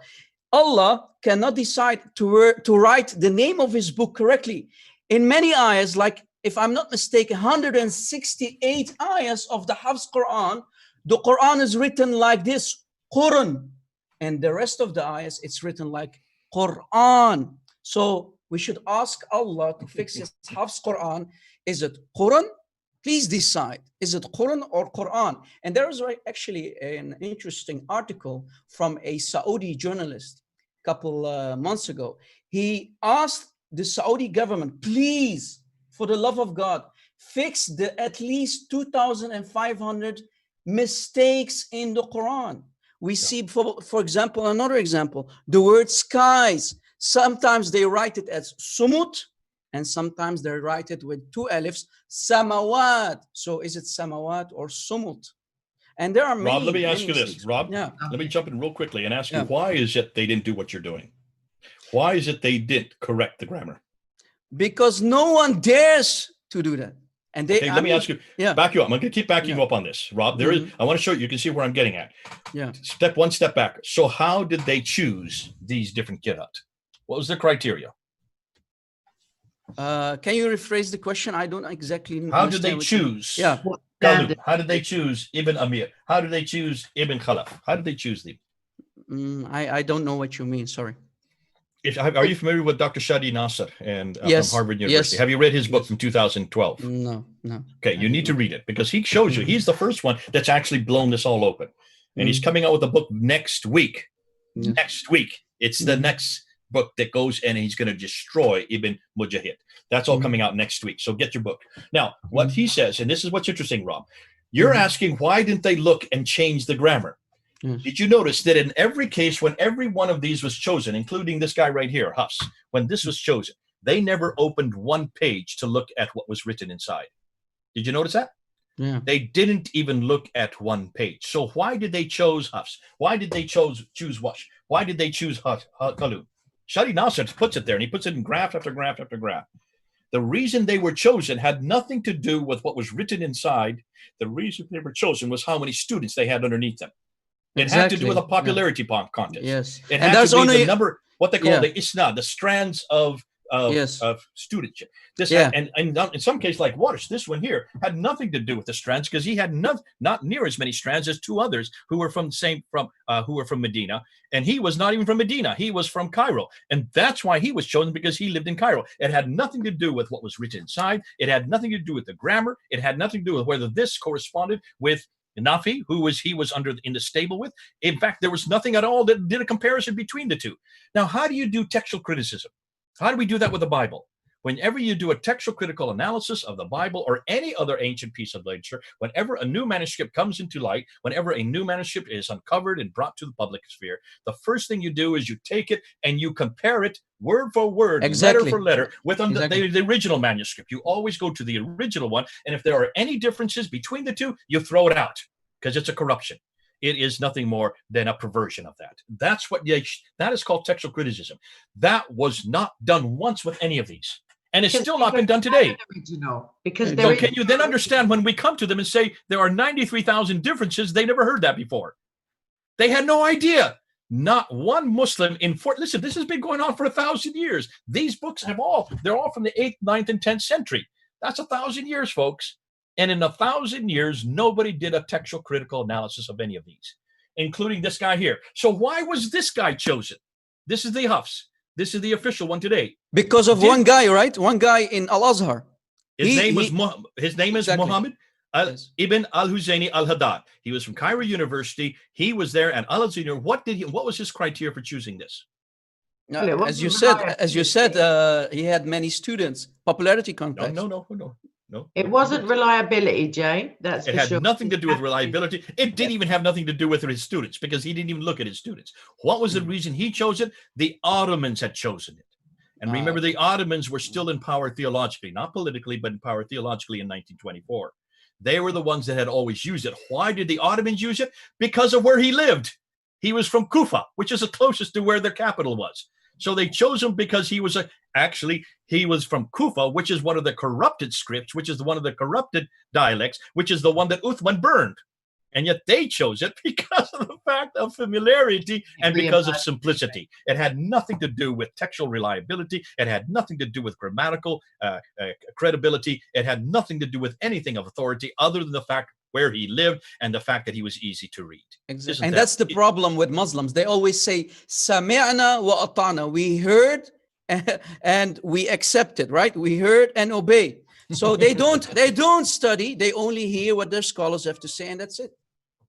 Allah cannot decide to write the name of his book correctly. In many ayahs, like if I'm not mistaken, 168 ayahs of the Hafs Quran, the Quran is written like this, Quran. And the rest of the ayahs, it's written like Quran. So we should ask Allah to fix his Hafs Quran. Is it Quran? Please decide. Is it Quran or Quran? And there was actually an interesting article from a Saudi journalist a couple months ago. He asked the Saudi government, please, for the love of God, fix the at least 2,500 mistakes in the Quran. We see, for example, another example, the word skies. Sometimes they write it as sumut, and sometimes they write it with two alifs, samawat. So is it samawat or sumut? And there are many. Rob, let me ask you this. Mistakes. Rob, let me jump in real quickly and ask you, why is it they didn't do what you're doing? Why is it they didn't correct the grammar? Because no one dares to do that. And they, let me ask you, back you up. I'm going to keep backing you up on this, Rob. There is, I want to show you can see where I'm getting at. Yeah. One step back. So how did they choose these different qira'at? What was the criteria? Can you rephrase the question? I don't exactly How did they choose? How did they choose Ibn Amir? How did they choose Ibn Khalaf? How did they choose them? I don't know what you mean. Sorry. Are you familiar with Dr. Shadi Nasser and from Harvard University? Yes. Have you read his book from 2012? No. Okay, you need to read it because he shows you. He's the first one that's actually blown this all open. And he's coming out with a book next week. Next week. It's the next book that goes and he's going to destroy Ibn Mujahid. That's all coming out next week. So get your book. Now, what he says, and this is what's interesting, Rob, you're asking why didn't they look and change the grammar? Did you notice that in every case, when every one of these was chosen, including this guy right here, Hafs, when this was chosen, they never opened one page to look at what was written inside. Did you notice that? Yeah. They didn't even look at one page. So why did they choose Hafs? Why did they choose Wash? Why did they choose Qalun? Shadi Nasser puts it there, and he puts it in graph after graph after graph. The reason they were chosen had nothing to do with what was written inside. The reason they were chosen was how many students they had underneath them. It had to do with a popularity contest. Yes. It And had there's to be only the number, what they call yeah. the isnad, the strands of Yes. studentship. This Yeah. and in some cases, like Waters, this one here had nothing to do with the strands, because he had not near as many strands as two others who were from the same who were from Medina, and he was not even from Medina. He was from Cairo, and that's why he was chosen, because he lived in Cairo. It had nothing to do with what was written inside. It had nothing to do with the grammar. It had nothing to do with whether this corresponded with Nafi, who he was in the stable with. In fact, there was nothing at all that did a comparison between the two. Now, how do you do textual criticism? How do we do that with the Bible? Whenever you do a textual critical analysis of the Bible or any other ancient piece of literature, whenever a new manuscript comes into light, whenever a new manuscript is uncovered and brought to the public sphere, the first thing you do is you take it and you compare it word for word, letter for letter, with the original manuscript. You always go to the original one, and if there are any differences between the two, you throw it out, because it's a corruption. It is nothing more than a perversion of that. That's what that is called textual criticism. That was not done once with any of these, and it's still not been done today. Original, because so can you then understand when we come to them and say there are 93,000 differences? They never heard that before. They had no idea. Not one Muslim listen, this has been going on for 1,000 years. These books they're all from the 8th, 9th, and 10th century. That's 1,000 years, folks. And in 1,000 years, nobody did a textual critical analysis of any of these, including this guy here. So why was this guy chosen? This is the Hafs. This is the official one today. Because of one guy, right? One guy in Al-Azhar. His name is Muhammad Ibn al-Husayni al-Haddad. He was from Cairo University. He was there, and Al-Azhar. What was his criteria for choosing this? As you said, he had many students. Popularity contest. No. It wasn't reliability, Jay. That's it for had sure. nothing to do with reliability. It didn't even have nothing to do with his students, because he didn't even look at his students. What was the reason he chose it? The Ottomans had chosen it. And remember, the Ottomans were still in power theologically, not politically, but in power theologically in 1924. They were the ones that had always used it. Why did the Ottomans use it? Because of where he lived. He was from Kufa, which is the closest to where their capital was. So they chose him because he was from Kufa, which is one of the corrupted scripts, which is one of the corrupted dialects, which is the one that Uthman burned. And yet they chose it because of the fact of familiarity and because of simplicity. It had nothing to do with textual reliability. It had nothing to do with grammatical credibility. It had nothing to do with anything of authority other than the fact where he lived and the fact that he was easy to read. Exactly. And that's the problem with Muslims. They always say, Sami'na wa ata'na. We heard and we accepted, right? We heard and obey. So they don't study. They only hear what their scholars have to say, and that's it.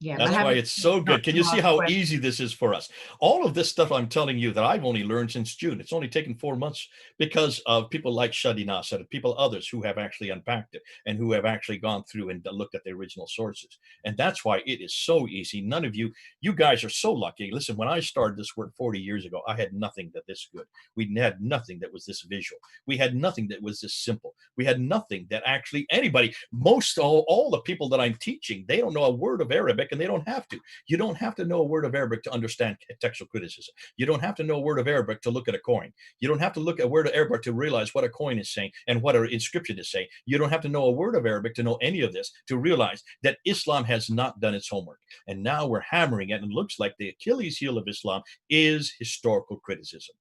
Yeah, that's why it's so good. Can you see how easy this is for us? All of this stuff I'm telling you that I've only learned since June. It's only taken 4 months because of people like Shadi Nasser and people others who have actually unpacked it and who have actually gone through and looked at the original sources. And that's why it is so easy. None of you guys are so lucky. Listen, when I started this work 40 years ago, I had nothing that this good. We had nothing that was this visual. We had nothing that was this simple. We had nothing that actually anybody, all the people that I'm teaching, they don't know a word of Arabic. And they don't have to. You don't have to know a word of Arabic to understand textual criticism. You don't have to know a word of Arabic to look at a coin. You don't have to look at a word of Arabic to realize what a coin is saying and what an inscription is saying. You don't have to know a word of Arabic to know any of this, to realize that Islam has not done its homework. And now we're hammering it, and it looks like the Achilles heel of Islam is historical criticism.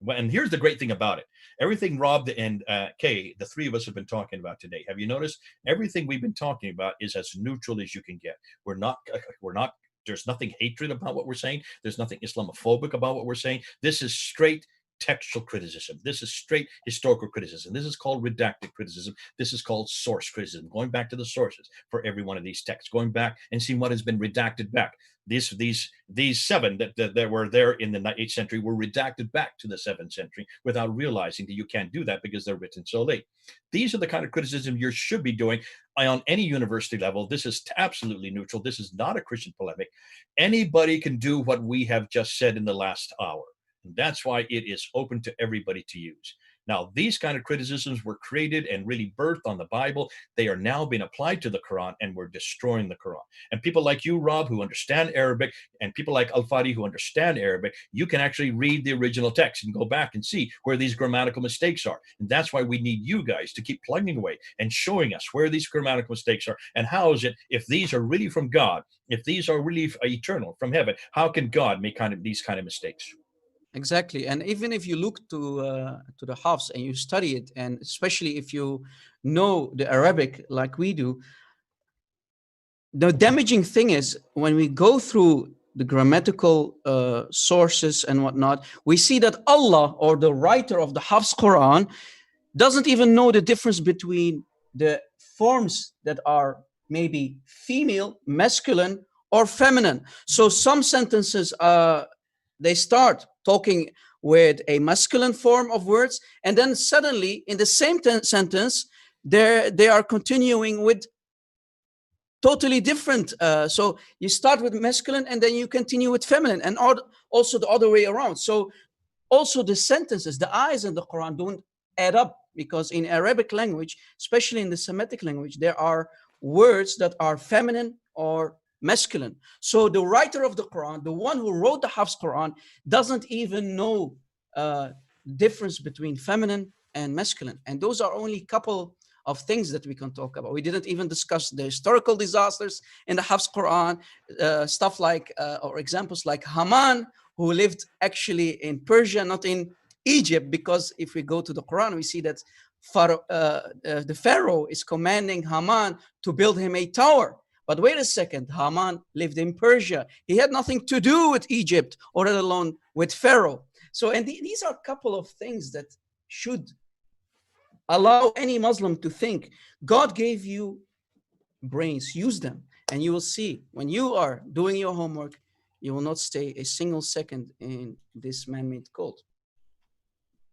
And here's the great thing about it. Everything Rob and Kay, the three of us have been talking about today. Have you noticed everything we've been talking about is as neutral as you can get? We're not, there's nothing hatred about what we're saying. There's nothing Islamophobic about what we're saying. This is straight textual criticism. This is straight historical criticism. This is called redacted criticism. This is called source criticism, going back to the sources for every one of these texts, going back and seeing what has been redacted back. These 7 that were there in the 8th century were redacted back to the 7th century without realizing that you can't do that because they're written so late. These are the kind of criticism you should be doing on any university level. This is absolutely neutral. This is not a Christian polemic. Anybody can do what we have just said in the last hour. And that's why it is open to everybody to use. Now, these kind of criticisms were created and really birthed on the Bible. They are now being applied to the Quran, and we're destroying the Quran. And people like you, Rob, who understand Arabic, and people like Al-Fadi who understand Arabic, you can actually read the original text and go back and see where these grammatical mistakes are. And that's why we need you guys to keep plugging away and showing us where these grammatical mistakes are. And how is it, if these are really from God, if these are really eternal from heaven, how can God make these kind of mistakes? Exactly. And even if you look to the Hafs and you study it, and especially if you know the Arabic like we do, the damaging thing is when we go through the grammatical sources and whatnot, we see that Allah, or the writer of the Hafs Quran, doesn't even know the difference between the forms that are maybe female, masculine, or feminine. So some sentences, they start talking with a masculine form of words, and then suddenly in the same sentence, they are continuing with totally different. So you start with masculine and then you continue with feminine, and also the other way around. So also the sentences, the ayahs in the Quran don't add up, because in Arabic language, especially in the Semitic language, there are words that are feminine or masculine. So the writer of the Quran, the one who wrote the Hafs Quran, doesn't even know difference between feminine and masculine. And those are only a couple of things that we can talk about. We didn't even discuss the historical disasters in the Hafs Quran, stuff like, or examples like Haman, who lived actually in Persia, not in Egypt, because if we go to the Quran, we see that the Pharaoh is commanding Haman to build him a tower. But wait a second, Haman lived in Persia. He had nothing to do with Egypt, or let alone with Pharaoh. So, and these are a couple of things that should allow any Muslim to think. God gave you brains, use them, and you will see when you are doing your homework, you will not stay a single second in this man-made cult.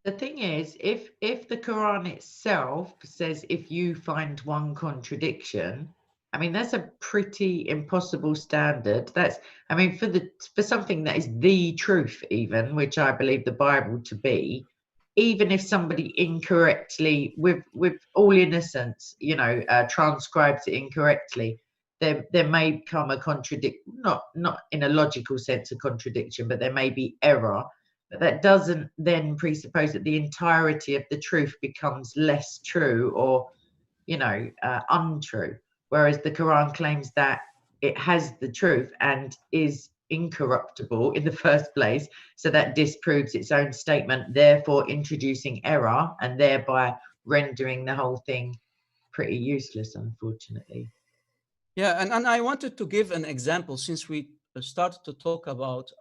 The thing is, if the Quran itself says if you find one contradiction, I mean, that's a pretty impossible standard. That's, I mean, for something that is the truth, even, which I believe the Bible to be, even if somebody incorrectly, with all innocence, transcribes it incorrectly, there may come a not in a logical sense a contradiction, but there may be error. But that doesn't then presuppose that the entirety of the truth becomes less true or, untrue. Whereas the Quran claims that it has the truth and is incorruptible in the first place. So that disproves its own statement, therefore introducing error and thereby rendering the whole thing pretty useless, unfortunately. Yeah, and I wanted to give an example since we started to talk about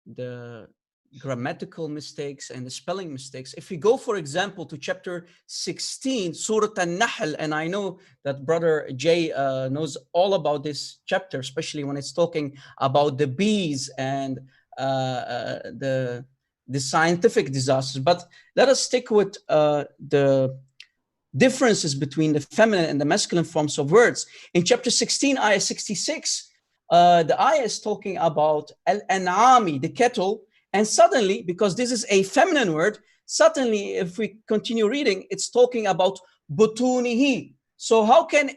the grammatical mistakes and the spelling mistakes. If we go, for example, to chapter 16, Surah An-Nahl, and I know that Brother Jay knows all about this chapter, especially when it's talking about the bees and the scientific disasters. But let us stick with the differences between the feminine and the masculine forms of words. In chapter 16, ayah 66, the ayah is talking about al-an'ami, the cattle, and suddenly, because this is a feminine word, suddenly, if we continue reading, it's talking about butunihi. So how can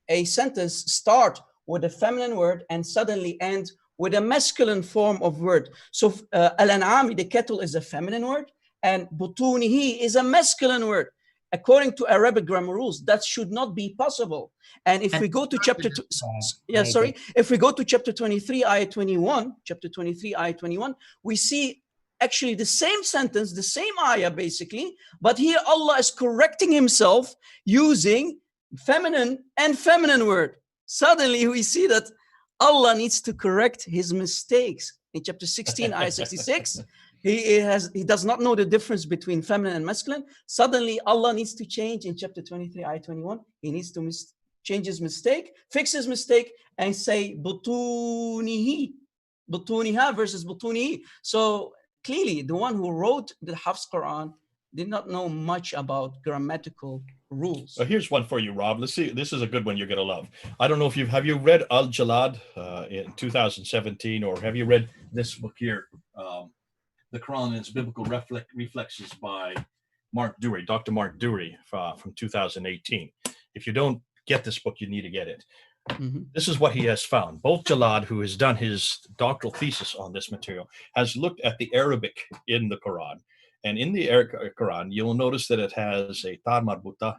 a sentence start with a feminine word and suddenly end with a masculine form of word? So al-an'ami, the cattle, is a feminine word, and butunihi is a masculine word. According to Arabic grammar rules, that should not be possible. And if we go to chapter if we go to chapter 23, ayah 21, chapter 23, ayah 21, we see actually the same sentence, the same ayah basically, but here Allah is correcting himself using feminine and feminine word. Suddenly we see that Allah needs to correct his mistakes. In chapter 16, ayah 66, he does not know the difference between feminine and masculine. Suddenly Allah needs to change in chapter 23, ayah 21. He needs to change his mistake, fix his mistake, and say butunihi, butuniha versus butunihi. So clearly the one who wrote the Hafs Quran did not know much about grammatical rules. Here's one for you, Rob. Let's see. This is a good one you're going to love. I don't know if have you read Al-Jalad in 2017, or have you read this book here? the Quran and its Biblical Reflexes by Mark Dury, Dr. Mark Dury from 2018. If you don't get this book, you need to get it. This is what he has found. Both Jalad, who has done his doctoral thesis on this material, has looked at the Arabic in the Quran. And in the Quran, you'll notice that it has a ta marbuta,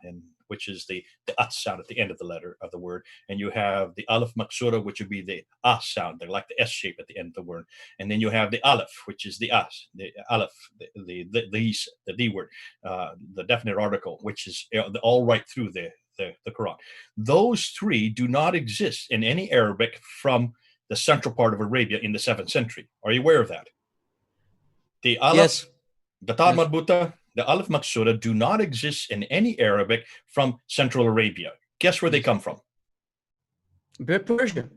which is the at sound at the end of the letter of the word. And you have the alif maksura, which would be the ah sound, like the S shape at the end of the word. And then you have the alif, which is the as, the alif, the D word, the definite article, which is all right through the Quran. Those three do not exist in any Arabic from the central part of Arabia in the 7th century. Are you aware of that? The alif, Yes. the ta marbuta, the alif maksura do not exist in any Arabic from Central Arabia. Guess where they come from? Persian.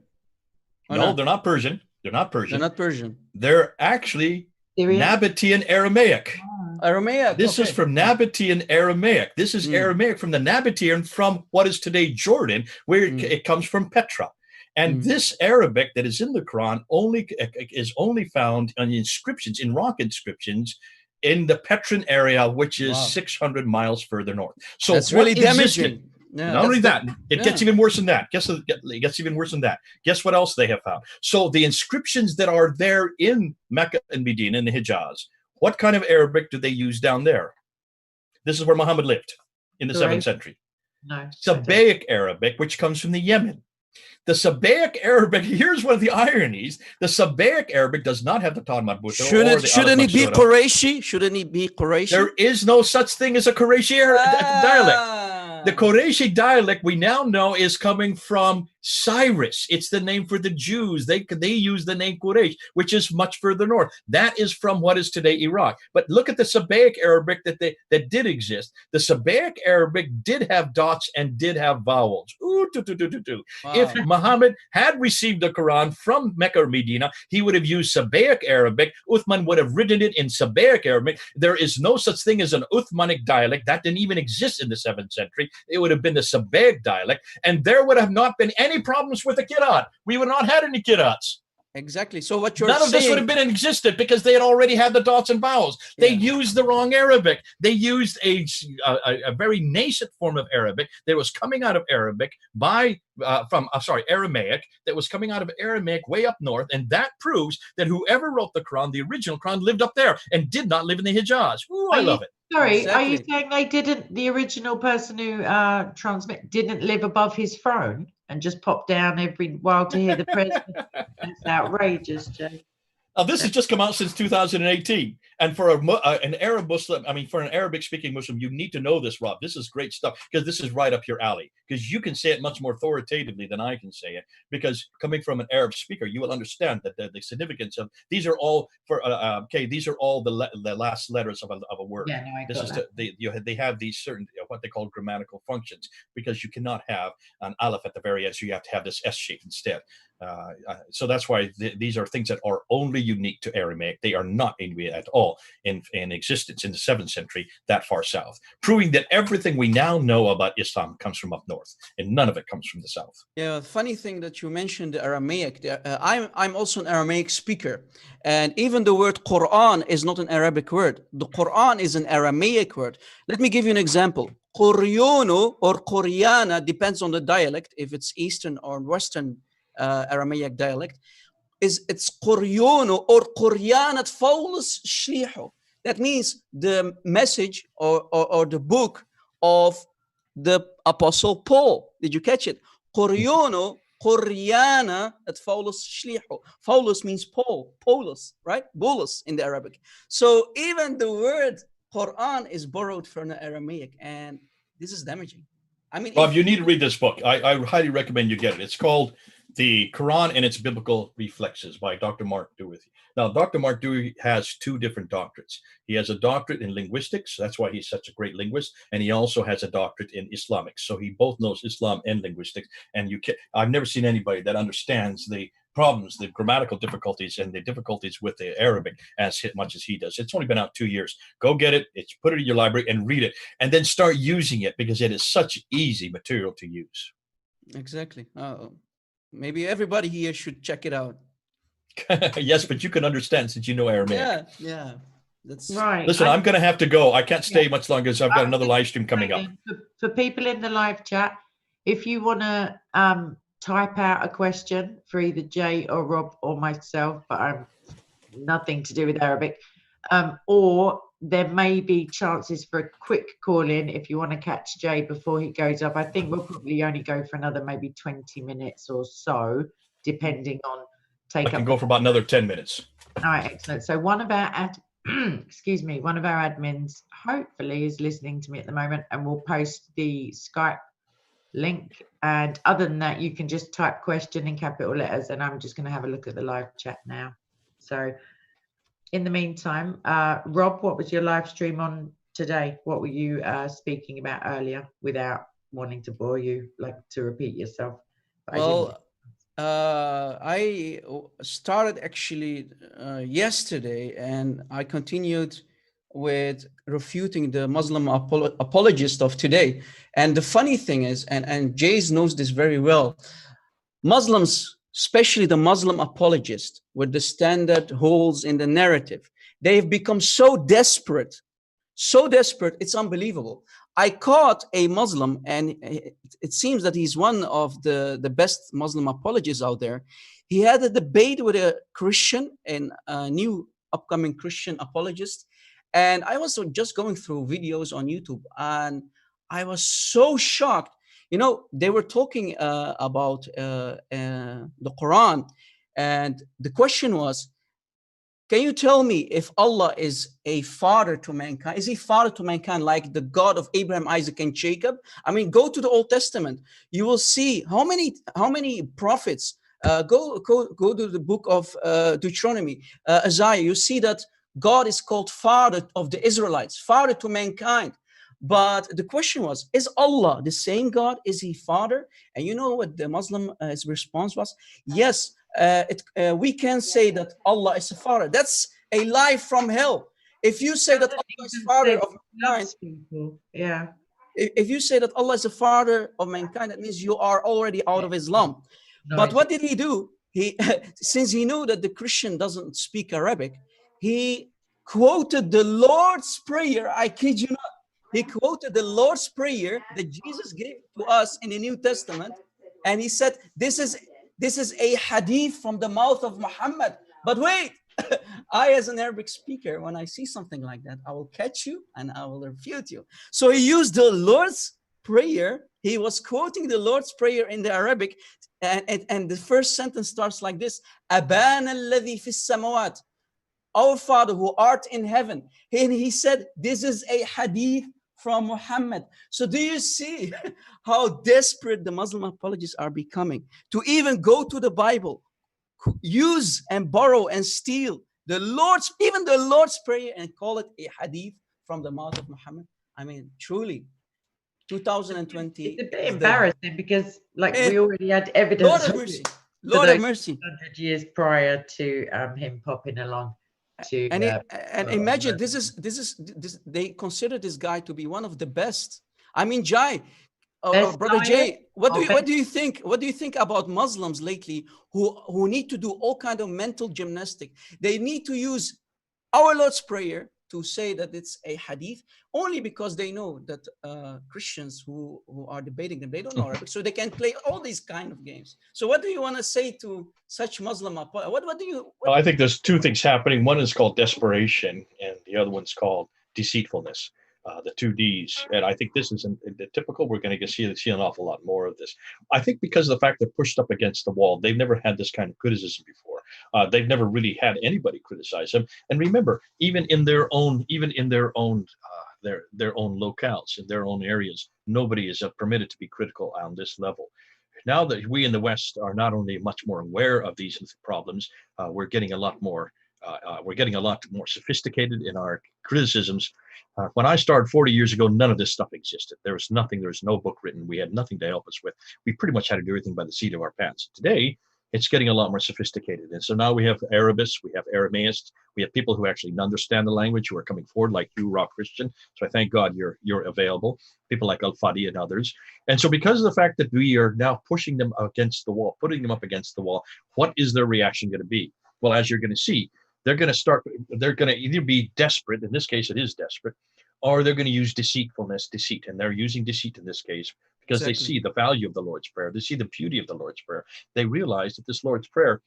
No, they're not Persian. They're not Persian. They're not Persian. They're actually Syrian? Nabatean Aramaic. Aramaic. This is from Nabatean Aramaic. This is Aramaic from the Nabatean, from what is today Jordan, where it comes from Petra. And this Arabic that is in the Quran is only found on inscriptions, in rock inscriptions, in the Petran area, which is 600 miles further north. So that's really damaging. Yeah, not only that, it gets even worse than that. It gets even worse than that. Guess what else they have found? So the inscriptions that are there in Mecca and Medina and the Hijaz, what kind of Arabic do they use down there? This is where Muhammad lived in the 7th century. No. Sabaic Arabic, which comes from the Yemen. The Sabaic Arabic, here's one of the ironies. The Sabaic Arabic does not have the ta marbuta. Shouldn't it be Qurayshi? Shouldn't it be Qurayshi? There is no such thing as a Qurayshi dialect. The Qurayshi dialect we now know is coming from Cyrus. It's the name for the Jews. They use the name Quraysh, which is much further north. That is from what is today Iraq. But look at the Sabaic Arabic that did exist. The Sabaic Arabic did have dots and did have vowels. Ooh, Wow. If Muhammad had received the Quran from Mecca or Medina, he would have used Sabaic Arabic. Uthman would have written it in Sabaic Arabic. There is no such thing as an Uthmanic dialect. That didn't even exist in the 7th century. It would have been the Sabaic dialect, and there would have not been any problems with the Qiraat. We would not have had any Qiraats. Exactly. So what you're saying... None of this would have been existed because they had already had the dots and vowels. They used the wrong Arabic. They used a very nascent form of Arabic that was coming out of Arabic Aramaic, that was coming out of Aramaic way up north, and that proves that whoever wrote the Quran, the original Quran, lived up there and did not live in the Hijaz. Ooh, I love it. Sorry, Exactly. Are you saying the original person who didn't live above his throne and just popped down every while to hear the president? That's outrageous, Jay. This has just come out since 2018. And for an Arab Muslim, for an Arabic-speaking Muslim, you need to know this, Rob. This is great stuff because this is right up your alley. Because you can say it much more authoritatively than I can say it. Because coming from an Arab speaker, you will understand that the significance of these are all these are all the last letters of a word. Yeah, no, this is they have these certain what they call grammatical functions, because you cannot have an aleph at the very end, so you have to have this S shape instead. So that's why these are things that are only unique to Aramaic. They are not at all in existence in the 7th century that far south, proving that everything we now know about Islam comes from up north and none of it comes from the south. Yeah, funny thing that you mentioned Aramaic. I'm also an Aramaic speaker, and even the word Quran is not an Arabic word. The Quran is an Aramaic word. Let me give you an example. Quryono or Quryana depends on the dialect, if it's Eastern or Western Aramaic dialect. It's Quryono or Quryanat Faulus Shliho. That means the message or the book of the Apostle Paul. Did you catch it? Quryono, Quryana at Faulus Shliho. Faulus means Paul, Paulus, right? Bolus in the Arabic. So even the word Quran is borrowed from the Aramaic, and this is damaging. Bob, you need to read this book. I highly recommend you get it. It's called The Quran and Its Biblical Reflexes by Dr. Mark Dury. Now, Dr. Mark Dury has 2 different doctorates. He has a doctorate in linguistics. That's why he's such a great linguist. And he also has a doctorate in Islamics. So he both knows Islam and linguistics. And I've never seen anybody that understands the problems, the grammatical difficulties, and the difficulties with the Arabic as much as he does. It's only been out 2 years. Go get it. Put it in your library and read it, and then start using it, because it is such easy material to use. Exactly. Maybe everybody here should check it out. Yes, but you can understand since you know Aramaic. Yeah, yeah. That's Right. Listen, I'm going to have to go. I can't stay Yeah. much longer because I've got I'm another just live stream coming up. saying, for people in the live chat, if you want to type out a question for either Jay or Rob or myself, but I'm nothing to do with Arabic, or there may be chances for a quick call in if you want to catch Jay before he goes up. I think we'll probably only go for another maybe 20 minutes or so, depending on I can go for about another 10 minutes. All right, excellent. So one of our excuse me, one of our admins hopefully is listening to me at the moment, and we'll post the Skype link. And other than that, you can just type question in capital letters, and I'm just going to have a look at the live chat now. So in the meantime, Rob, what was your live stream on today? What were you speaking about earlier without wanting to bore you, like to repeat yourself? well. I started actually yesterday, and I continued with refuting the Muslim apologist of today. And the funny thing is, and Jays knows this very well, Muslims, especially the Muslim apologists, with the standard holes in the narrative, they've become so desperate, it's unbelievable. I caught a Muslim, and it seems that he's one of the best Muslim apologists out there. He had a debate with a Christian, and a new upcoming Christian apologist. And I was just going through videos on YouTube, and I was so shocked. You know, they were talking about the Quran, and the question was, can you tell me if Allah is a father to mankind? Is he father to mankind like the God of Abraham, Isaac, and Jacob? I mean, go to the Old Testament. You will see how many prophets. Go to the book of Deuteronomy, Isaiah. You see that God is called father of the Israelites, father to mankind. But the question was, is Allah the same God? Is he father? And you know what the Muslim response was? Yes. We can say that Allah is a father. That's a lie from hell. If you say that Allah is father of mankind, yeah. If you say that Allah is a father of mankind, that means you are already out of Islam. But what did he do? He, since he knew that the Christian doesn't speak Arabic, he quoted the Lord's Prayer. I kid you not. He quoted the Lord's Prayer that Jesus gave to us in the New Testament, and he said, this is a hadith from the mouth of Muhammad. But wait, I, as an Arabic speaker, when I see something like that, I will catch you and I will refute you. So he used the Lord's Prayer. He was quoting the Lord's Prayer in the Arabic, and the first sentence starts like this: Abana alladhi fis samawat, our Father who art in heaven. And he said, this is a hadith from Muhammad. So do you see how desperate the Muslim apologists are becoming to even go to the Bible, use and borrow and steal even the Lord's Prayer, and call it a hadith from the mouth of Muhammad? I mean, truly, 2020. It's a bit embarrassing because, like, we already had evidence. Lord of mercy. Lord of mercy. 100 years prior to him popping along. And imagine this. They consider this guy to be one of the best. I mean, Jai, brother Jay, what do you think? What do you think about Muslims lately who need to do all kind of mental gymnastic? They need to use our Lord's Prayer to say that it's a hadith, only because they know that Christians who are debating them, they don't know Arabic, so they can play all these kind of games. So what do you want to say to such Muslim? Well, I think there's two things happening. One is called desperation, and the other one's called deceitfulness. The two Ds. And I think this is typical. We're going to see an awful lot more of this. I think because of the fact they're pushed up against the wall, they've never had this kind of criticism before. They've never really had anybody criticize them. And remember, even in their own locales, in their own areas, nobody is permitted to be critical on this level. Now that we in the West are not only much more aware of these problems, we're getting a lot more sophisticated in our criticisms. When I started 40 years ago, none of this stuff existed. There was nothing. There was no book written. We had nothing to help us with. We pretty much had to do everything by the seat of our pants. Today, it's getting a lot more sophisticated. And so now we have Arabists, we have Aramaists, we have people who actually understand the language who are coming forward, like you, Raw Christian. So I thank God you're available. People like Al-Fadi and others. And so because of the fact that we are now pushing them against the wall, putting them up against the wall, what is their reaction going to be? Well, as you're going to see, they're going to either be desperate, in this case it is desperate, or they're going to use deceit. And they're using deceit in this case because they see the value of the Lord's Prayer. They see the beauty of the Lord's Prayer. They realize that this Lord's Prayer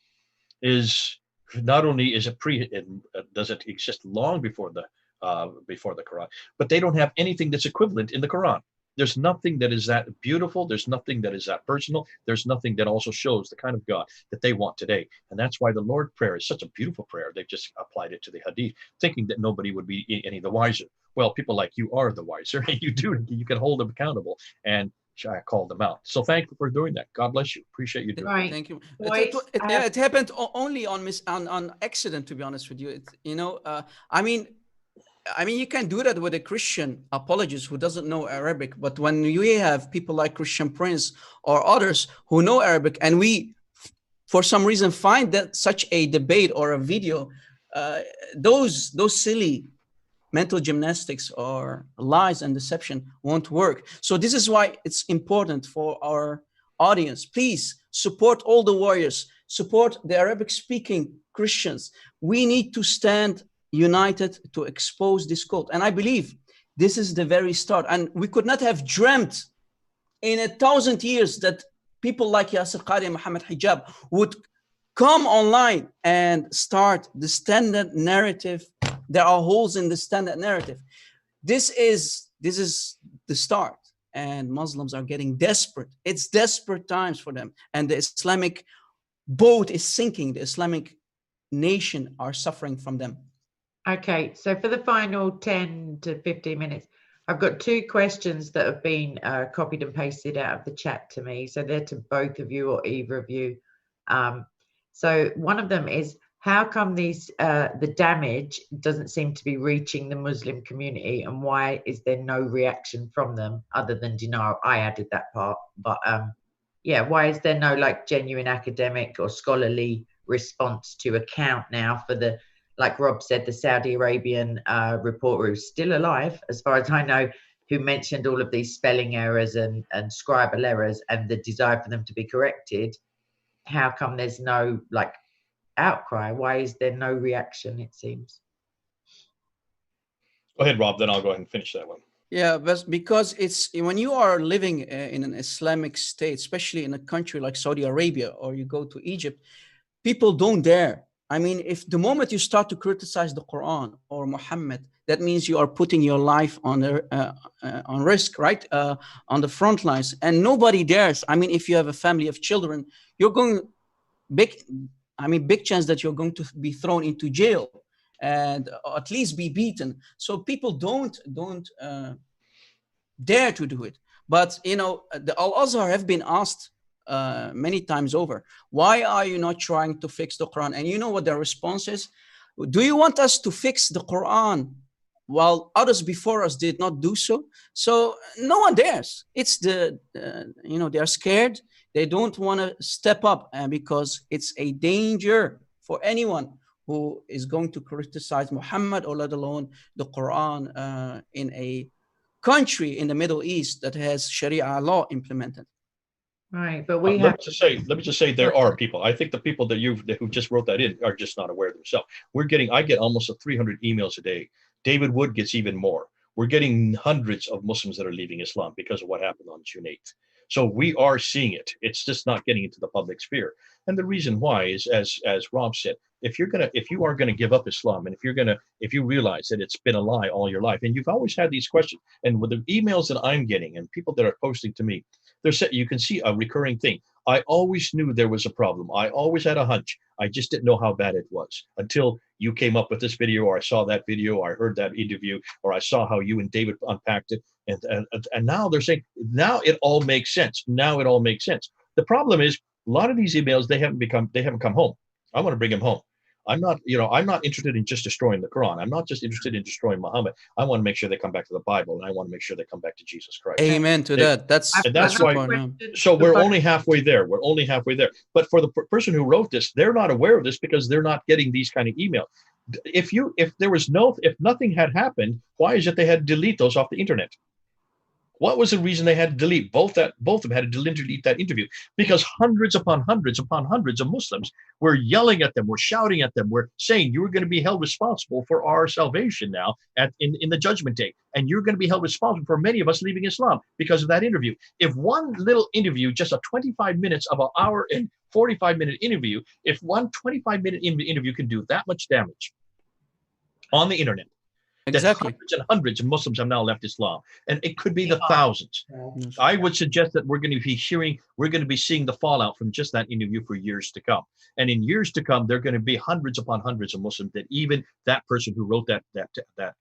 is not only does it exist long before the Quran, but they don't have anything that's equivalent in the Quran. There's nothing that is that beautiful. There's nothing that is that personal. There's nothing that also shows the kind of God that they want today. And that's why the Lord's Prayer is such a beautiful prayer. They've just applied it to the Hadith, thinking that nobody would be any the wiser. Well, people like you are the wiser, and you can hold them accountable and call them out. So thank you for doing that. God bless you. Appreciate you doing Right. that. Thank you. Boys, It happened only on accident, to be honest with you. I mean, you can do that with a Christian apologist who doesn't know Arabic, but when you have people like Christian Prince or others who know Arabic, and we, for some reason, find that such a debate or a video, those silly mental gymnastics or lies and deception won't work. So this is why it's important for our audience. Please support all the warriors, support the Arabic-speaking Christians. We need to stand united to expose this cult. And I believe this is the very start. And we could not have dreamt in 1,000 years that people like Yasir Qadi and Muhammad Hijab would come online and start the standard narrative. There are holes in the standard narrative. This is the start, and Muslims are getting desperate. It's desperate times for them, and the Islamic boat is sinking. The Islamic nation are suffering from them. Okay, so for the final 10 to 15 minutes, I've got two questions that have been copied and pasted out of the chat to me. So they're to both of you or either of you. So one of them is, how come the damage doesn't seem to be reaching the Muslim community, and why is there no reaction from them other than denial? I added that part, but yeah, why is there no like genuine academic or scholarly response to account now for the, like Rob said, the Saudi Arabian reporter who's still alive, as far as I know, who mentioned all of these spelling errors and scribal errors and the desire for them to be corrected? How come there's no like outcry? Why is there no reaction, it seems? Go ahead, Rob, then I'll go ahead and finish that one. Yeah, but because it's when you are living in an Islamic state, especially in a country like Saudi Arabia, or you go to Egypt, people don't dare. I mean, if the moment you start to criticize the Quran or Muhammad, that means you are putting your life on risk, right? On the front lines, and nobody dares. I mean, if you have a family of children, you're going big chance that you're going to be thrown into jail and at least be beaten. So people don't dare to do it. But the Al-Azhar have been asked many times over, why are you not trying to fix the Quran? And you know what their response is? Do you want us to fix the Quran while others before us did not do so? So no one dares. It's they are scared. They don't want to step up because it's a danger for anyone who is going to criticize Muhammad, or let alone the Quran in a country in the Middle East that has Sharia law implemented. Right, but we let me just say there are people. I think the people who just wrote that in are just not aware of themselves. I get almost 300 emails a day. David Wood gets even more. We're getting hundreds of Muslims that are leaving Islam because of what happened on June 8th. So we are seeing it. It's just not getting into the public sphere. And the reason why is, as Rob said, if you are gonna give up Islam, and if you realize that it's been a lie all your life, and you've always had these questions, and with the emails that I'm getting and people that are posting to me, you can see a recurring thing. I always knew there was a problem. I always had a hunch. I just didn't know how bad it was until you came up with this video, or I saw that video, or I heard that interview, or I saw how you and David unpacked it. And now they're saying, now it all makes sense. Now it all makes sense. The problem is, a lot of these emails, they haven't come home. I want to bring them home. I'm not interested in just destroying the Quran. I'm not just interested in destroying Muhammad. I want to make sure they come back to the Bible, and I want to make sure they come back to Jesus Christ. Amen to that. That's why. So we're only halfway there. We're only halfway there. But for the person who wrote this, they're not aware of this because they're not getting these kind of emails. If nothing had happened, why is it they had to delete those off the internet? What was the reason they had to delete both of them had to delete that interview? Because hundreds upon hundreds upon hundreds of Muslims were yelling at them, were shouting at them, were saying, you are going to be held responsible for our salvation now in the judgment day. And you're going to be held responsible for many of us leaving Islam because of that interview. If one little interview, just a 25 minutes of an hour and 45-minute interview, if one 25-minute interview can do that much damage on the internet, Exactly. that hundreds of Muslims have now left Islam, and it could be the thousands. Yes. I would suggest that we're going to be seeing the fallout from just that interview for years to come. And in years to come, there are going to be hundreds upon hundreds of Muslims that even that person who wrote that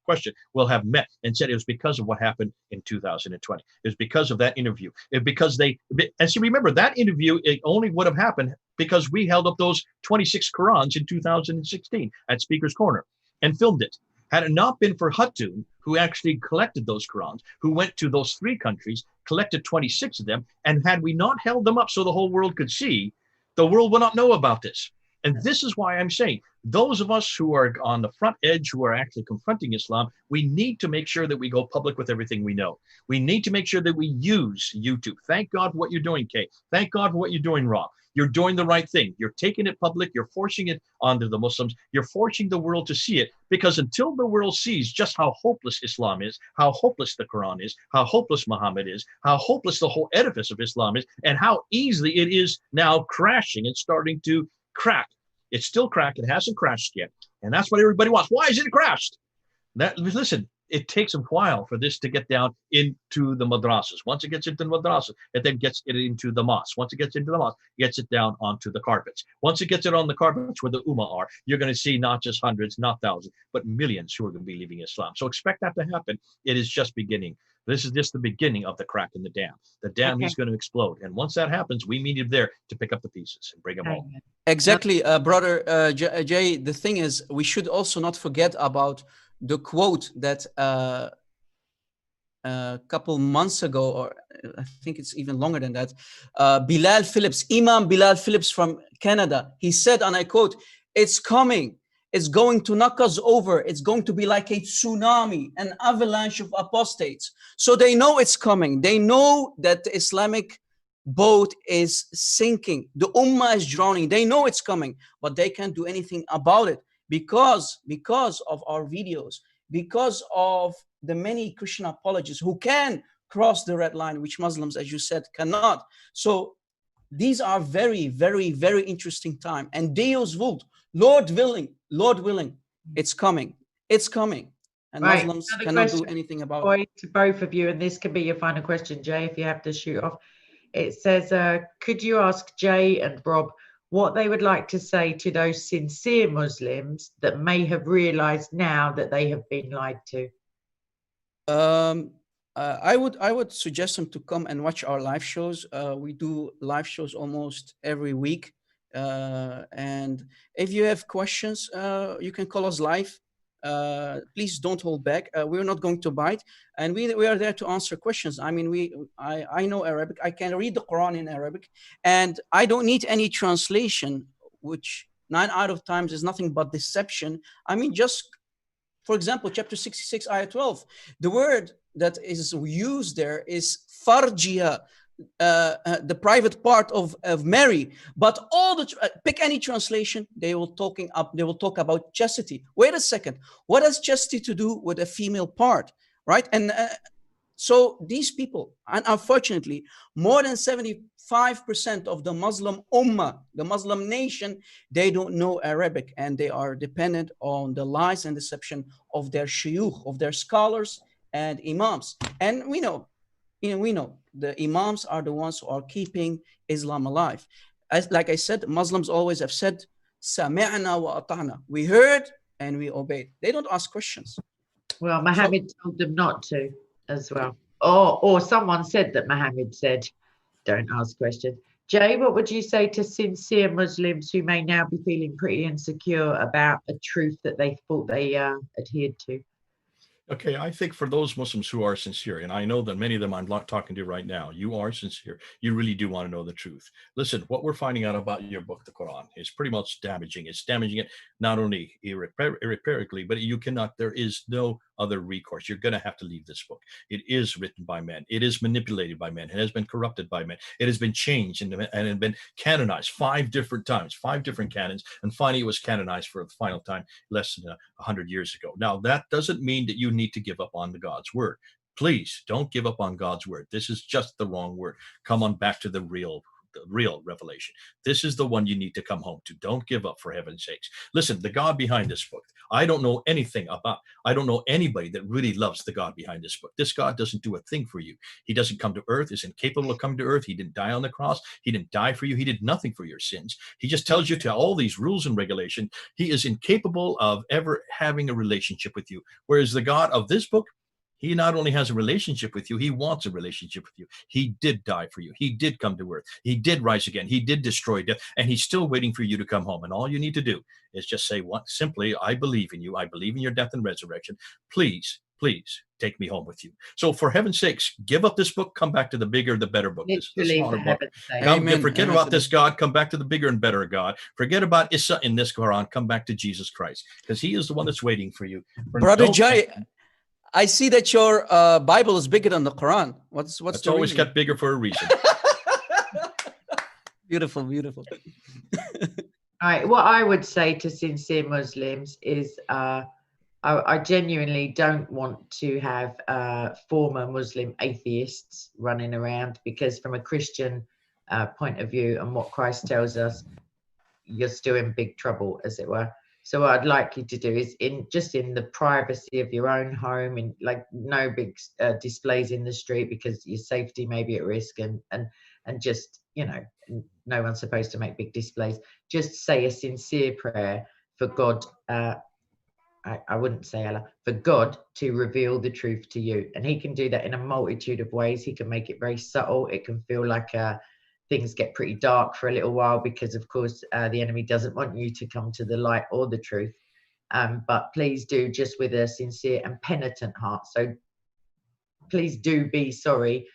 question will have met and said it was because of what happened in 2020. It was because of that interview. And see, remember that interview, it only would have happened because we held up those 26 Qurans in 2016 at Speaker's Corner and filmed it. Had it not been for Hatun, who actually collected those Qurans, who went to those 3 countries, collected 26 of them, and had we not held them up so the whole world could see, the world will not know about this. And this is why I'm saying, those of us who are on the front edge, who are actually confronting Islam, we need to make sure that we go public with everything we know. We need to make sure that we use YouTube. Thank God for what you're doing, Kay. Thank God for what you're doing, Rob. You're doing the right thing. You're taking it public. You're forcing it onto the Muslims. You're forcing the world to see it, because until the world sees just how hopeless Islam is, how hopeless the Quran is, how hopeless Muhammad is, how hopeless the whole edifice of Islam is, and how easily it is now crashing and starting to crack. It's still cracked. It hasn't crashed yet. And that's what everybody wants. Why is it crashed? Listen, it takes a while for this to get down into the madrasas. Once it gets into the madrasas, it then gets it into the mosque. Once it gets into the mosque, it gets it down onto the carpets. Once it gets it on the carpets where the ummah are, you're going to see not just hundreds, not thousands, but millions who are going to be leaving Islam. So expect that to happen. It is just beginning. This is just the beginning of the crack in the dam. The dam is going to explode. And once that happens, we need you there to pick up the pieces and bring them home. Exactly, brother Jay. The thing is, we should also not forget about the quote that a couple months ago, or I think it's even longer than that, Bilal Phillips, Imam Bilal Phillips from Canada, he said, and I quote, "It's coming. It's going to knock us over. It's going to be like a tsunami, an avalanche of apostates." So they know it's coming. They know that the Islamic boat is sinking. The ummah is drowning. They know it's coming, but they can't do anything about it because of our videos, because of the many Christian apologists who can cross the red line, which Muslims, as you said, cannot. So these are very, very, very interesting time. And Deus vult, Lord willing, it's coming. It's coming. And right. Muslims cannot do anything about it. To both of you, and this could be your final question, Jay, if you have to shoot off. It says, could you ask Jay and Rob what they would like to say to those sincere Muslims that may have realized now that they have been lied to? I would suggest them to come and watch our live shows. We do live shows almost every week. And if you have questions, you can call us live. Please don't hold back. We're not going to bite, and we are there to answer questions. I mean, I know Arabic. I can read the Quran in Arabic, and I don't need any translation, which 9 out of times is nothing but deception. I mean, just for example, chapter 66, ayah 12, the word that is used there is farjiha, the private part of Mary, but all the pick any translation, they will talk about chastity. Wait a second, what has chastity to do with a female part, right? And so these people, and unfortunately, more than 75% of the Muslim ummah, the Muslim nation, they don't know Arabic, and they are dependent on the lies and deception of their shuyukh, of their scholars and imams. And we know the imams are the ones who are keeping Islam alive. Like I said, Muslims always have said, "Sami'na wa ata'na." We heard and we obeyed. They don't ask questions. Well, Muhammad told them not to as well. Or someone said that Muhammad said, "Don't ask questions." Jay, what would you say to sincere Muslims who may now be feeling pretty insecure about a truth that they thought they adhered to? Okay, I think for those Muslims who are sincere, and I know that many of them I'm not talking to right now, you are sincere. You really do want to know the truth. Listen, what we're finding out about your book, the Quran, is pretty much damaging. It's damaging it not only irreparably, but there is no other recourse. You're going to have to leave this book. It is written by men. It is manipulated by men. It has been corrupted by men. It has been changed and it been canonized 5 different times, 5 different canons, and finally it was canonized for the final time less than 100 years ago. Now, that doesn't mean that you need to give up on God's word. Please don't give up on God's word. This is just the wrong word. Come on back to the real revelation. This is the one you need to come home to. Don't give up, for heaven's sakes. Listen, the God behind this book, I don't know anybody that really loves the God behind this book. This God doesn't do a thing for you. He doesn't come to earth, is incapable of coming to earth. He didn't die on the cross. He didn't die for you. He did nothing for your sins. He just tells you to all these rules and regulations. He is incapable of ever having a relationship with you. Whereas the God of this book, he not only has a relationship with you, he wants a relationship with you. He did die for you. He did come to earth. He did rise again. He did destroy death. And he's still waiting for you to come home. And all you need to do is just say, simply, I believe in you. I believe in your death and resurrection. Please, please take me home with you. So for heaven's sakes, give up this book. Come back to the bigger, the better book. This is the Literally, smaller for book. heaven's sake. Forget about this God. Come back to the bigger and better God. Forget about Issa in this Quran. Come back to Jesus Christ, because he is the one that's waiting for you. Brother Jai, I see that your Bible is bigger than the Quran. What's it's the always reason? kept bigger for a reason. Beautiful, beautiful. All right. What I would say to sincere Muslims is I genuinely don't want to have former Muslim atheists running around, because from a Christian point of view and what Christ tells us, you're still in big trouble, as it were. So what I'd like you to do is in the privacy of your own home, and like no big displays in the street, because your safety may be at risk, and just, no one's supposed to make big displays. Just say a sincere prayer for God. I wouldn't say Allah, for God to reveal the truth to you. And he can do that in a multitude of ways. He can make it very subtle. It can feel like things get pretty dark for a little while, because of course the enemy doesn't want you to come to the light or the truth. But please do, just with a sincere and penitent heart. So please do be sorry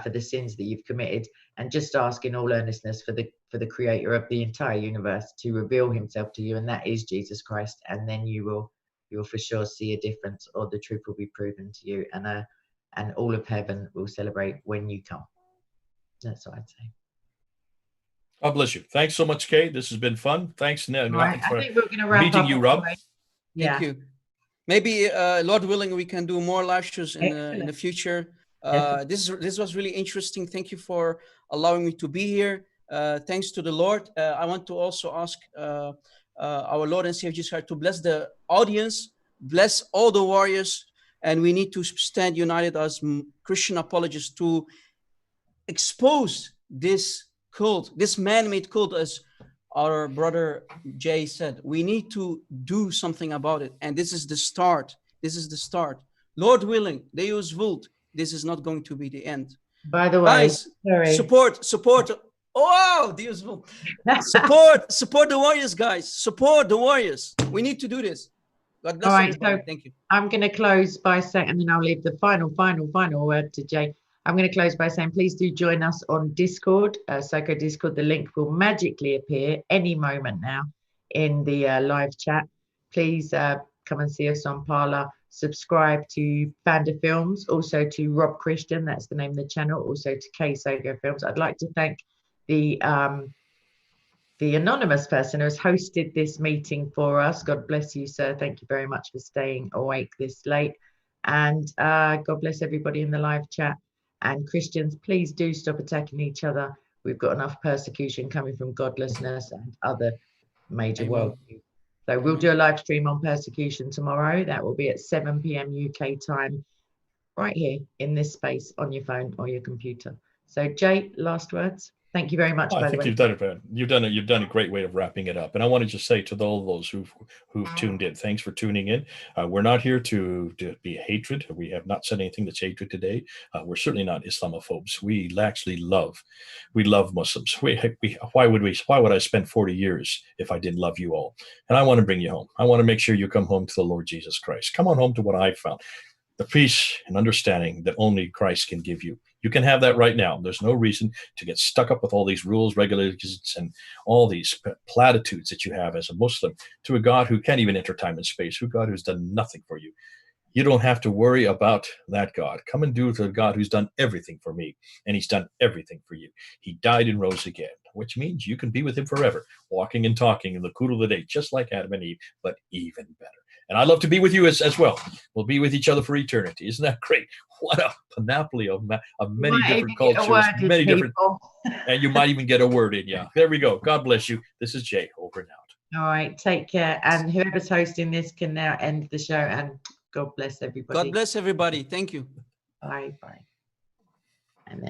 for the sins that you've committed, and just ask in all earnestness for the creator of the entire universe to reveal himself to you, and that is Jesus Christ. And then you will for sure see a difference, or the truth will be proven to you, and all of heaven will celebrate when you come. That's what I'd say. God bless you. Thanks so much, Kay. This has been fun. Thanks, Ned, Right. I think we're going to wrap meeting up you, Rob. anyway. Yeah. Thank you. Maybe, Lord willing, we can do more live shows in the future. This was really interesting. Thank you for allowing me to be here. Thanks to the Lord. I want to also ask our Lord and Savior Jesus Christ to bless the audience, bless all the warriors, and we need to stand united as Christian apologists to expose this cult, this man-made cult, as our brother Jay said. We need to do something about it, and this is the start. This is the start. Lord willing, Deus vult, this is not going to be the end. By the way, guys, support. Oh, Deus vult. Support the warriors, guys. Support the warriors. We need to do this. God bless everybody. Thank you. I'm going to close by saying, and then I'll leave the final word to Jay. I'm going to close by saying, please do join us on Discord, Psycho Discord. The link will magically appear any moment now in the live chat. Please come and see us on Parler. Subscribe to Fanda Films, also to Rob Christian, that's the name of the channel, also to K Sogo Films. I'd like to thank the anonymous person who has hosted this meeting for us. God bless you, sir. Thank you very much for staying awake this late. And God bless everybody in the live chat. And Christians, please do stop attacking each other. We've got enough persecution coming from godlessness and other major worldviews. So we'll do a live stream on persecution tomorrow. That will be at 7 p.m. UK time, right here in this space on your phone or your computer. So Jay, last words. Thank you very much. I think you've done it, man. You've done a great way of wrapping it up. And I want to just say to all those who've tuned in, thanks for tuning in. We're not here to be hatred. We have not said anything that's hatred today. We're certainly not Islamophobes. We actually love Muslims. Why would I spend 40 years if I didn't love you all? And I want to bring you home. I want to make sure you come home to the Lord Jesus Christ. Come on home to what I found. the peace and understanding that only Christ can give you. You can have that right now. There's no reason to get stuck up with all these rules, regulations, and all these platitudes that you have as a Muslim to a God who can't even enter time and space, a God who's done nothing for you. You don't have to worry about that God. Come and do to the God who's done everything for me, and he's done everything for you. He died and rose again, which means you can be with him forever, walking and talking in the cool of the day, just like Adam and Eve, but even better. And I'd love to be with you as well. We'll be with each other for eternity. Isn't that great? What a panoply of many different cultures, many different, and you might even get a word in. Yeah, there we go. God bless you. This is Jay, over and out. All right, take care. And whoever's hosting this can now end the show, and God bless everybody. God bless everybody. Thank you. Bye. And then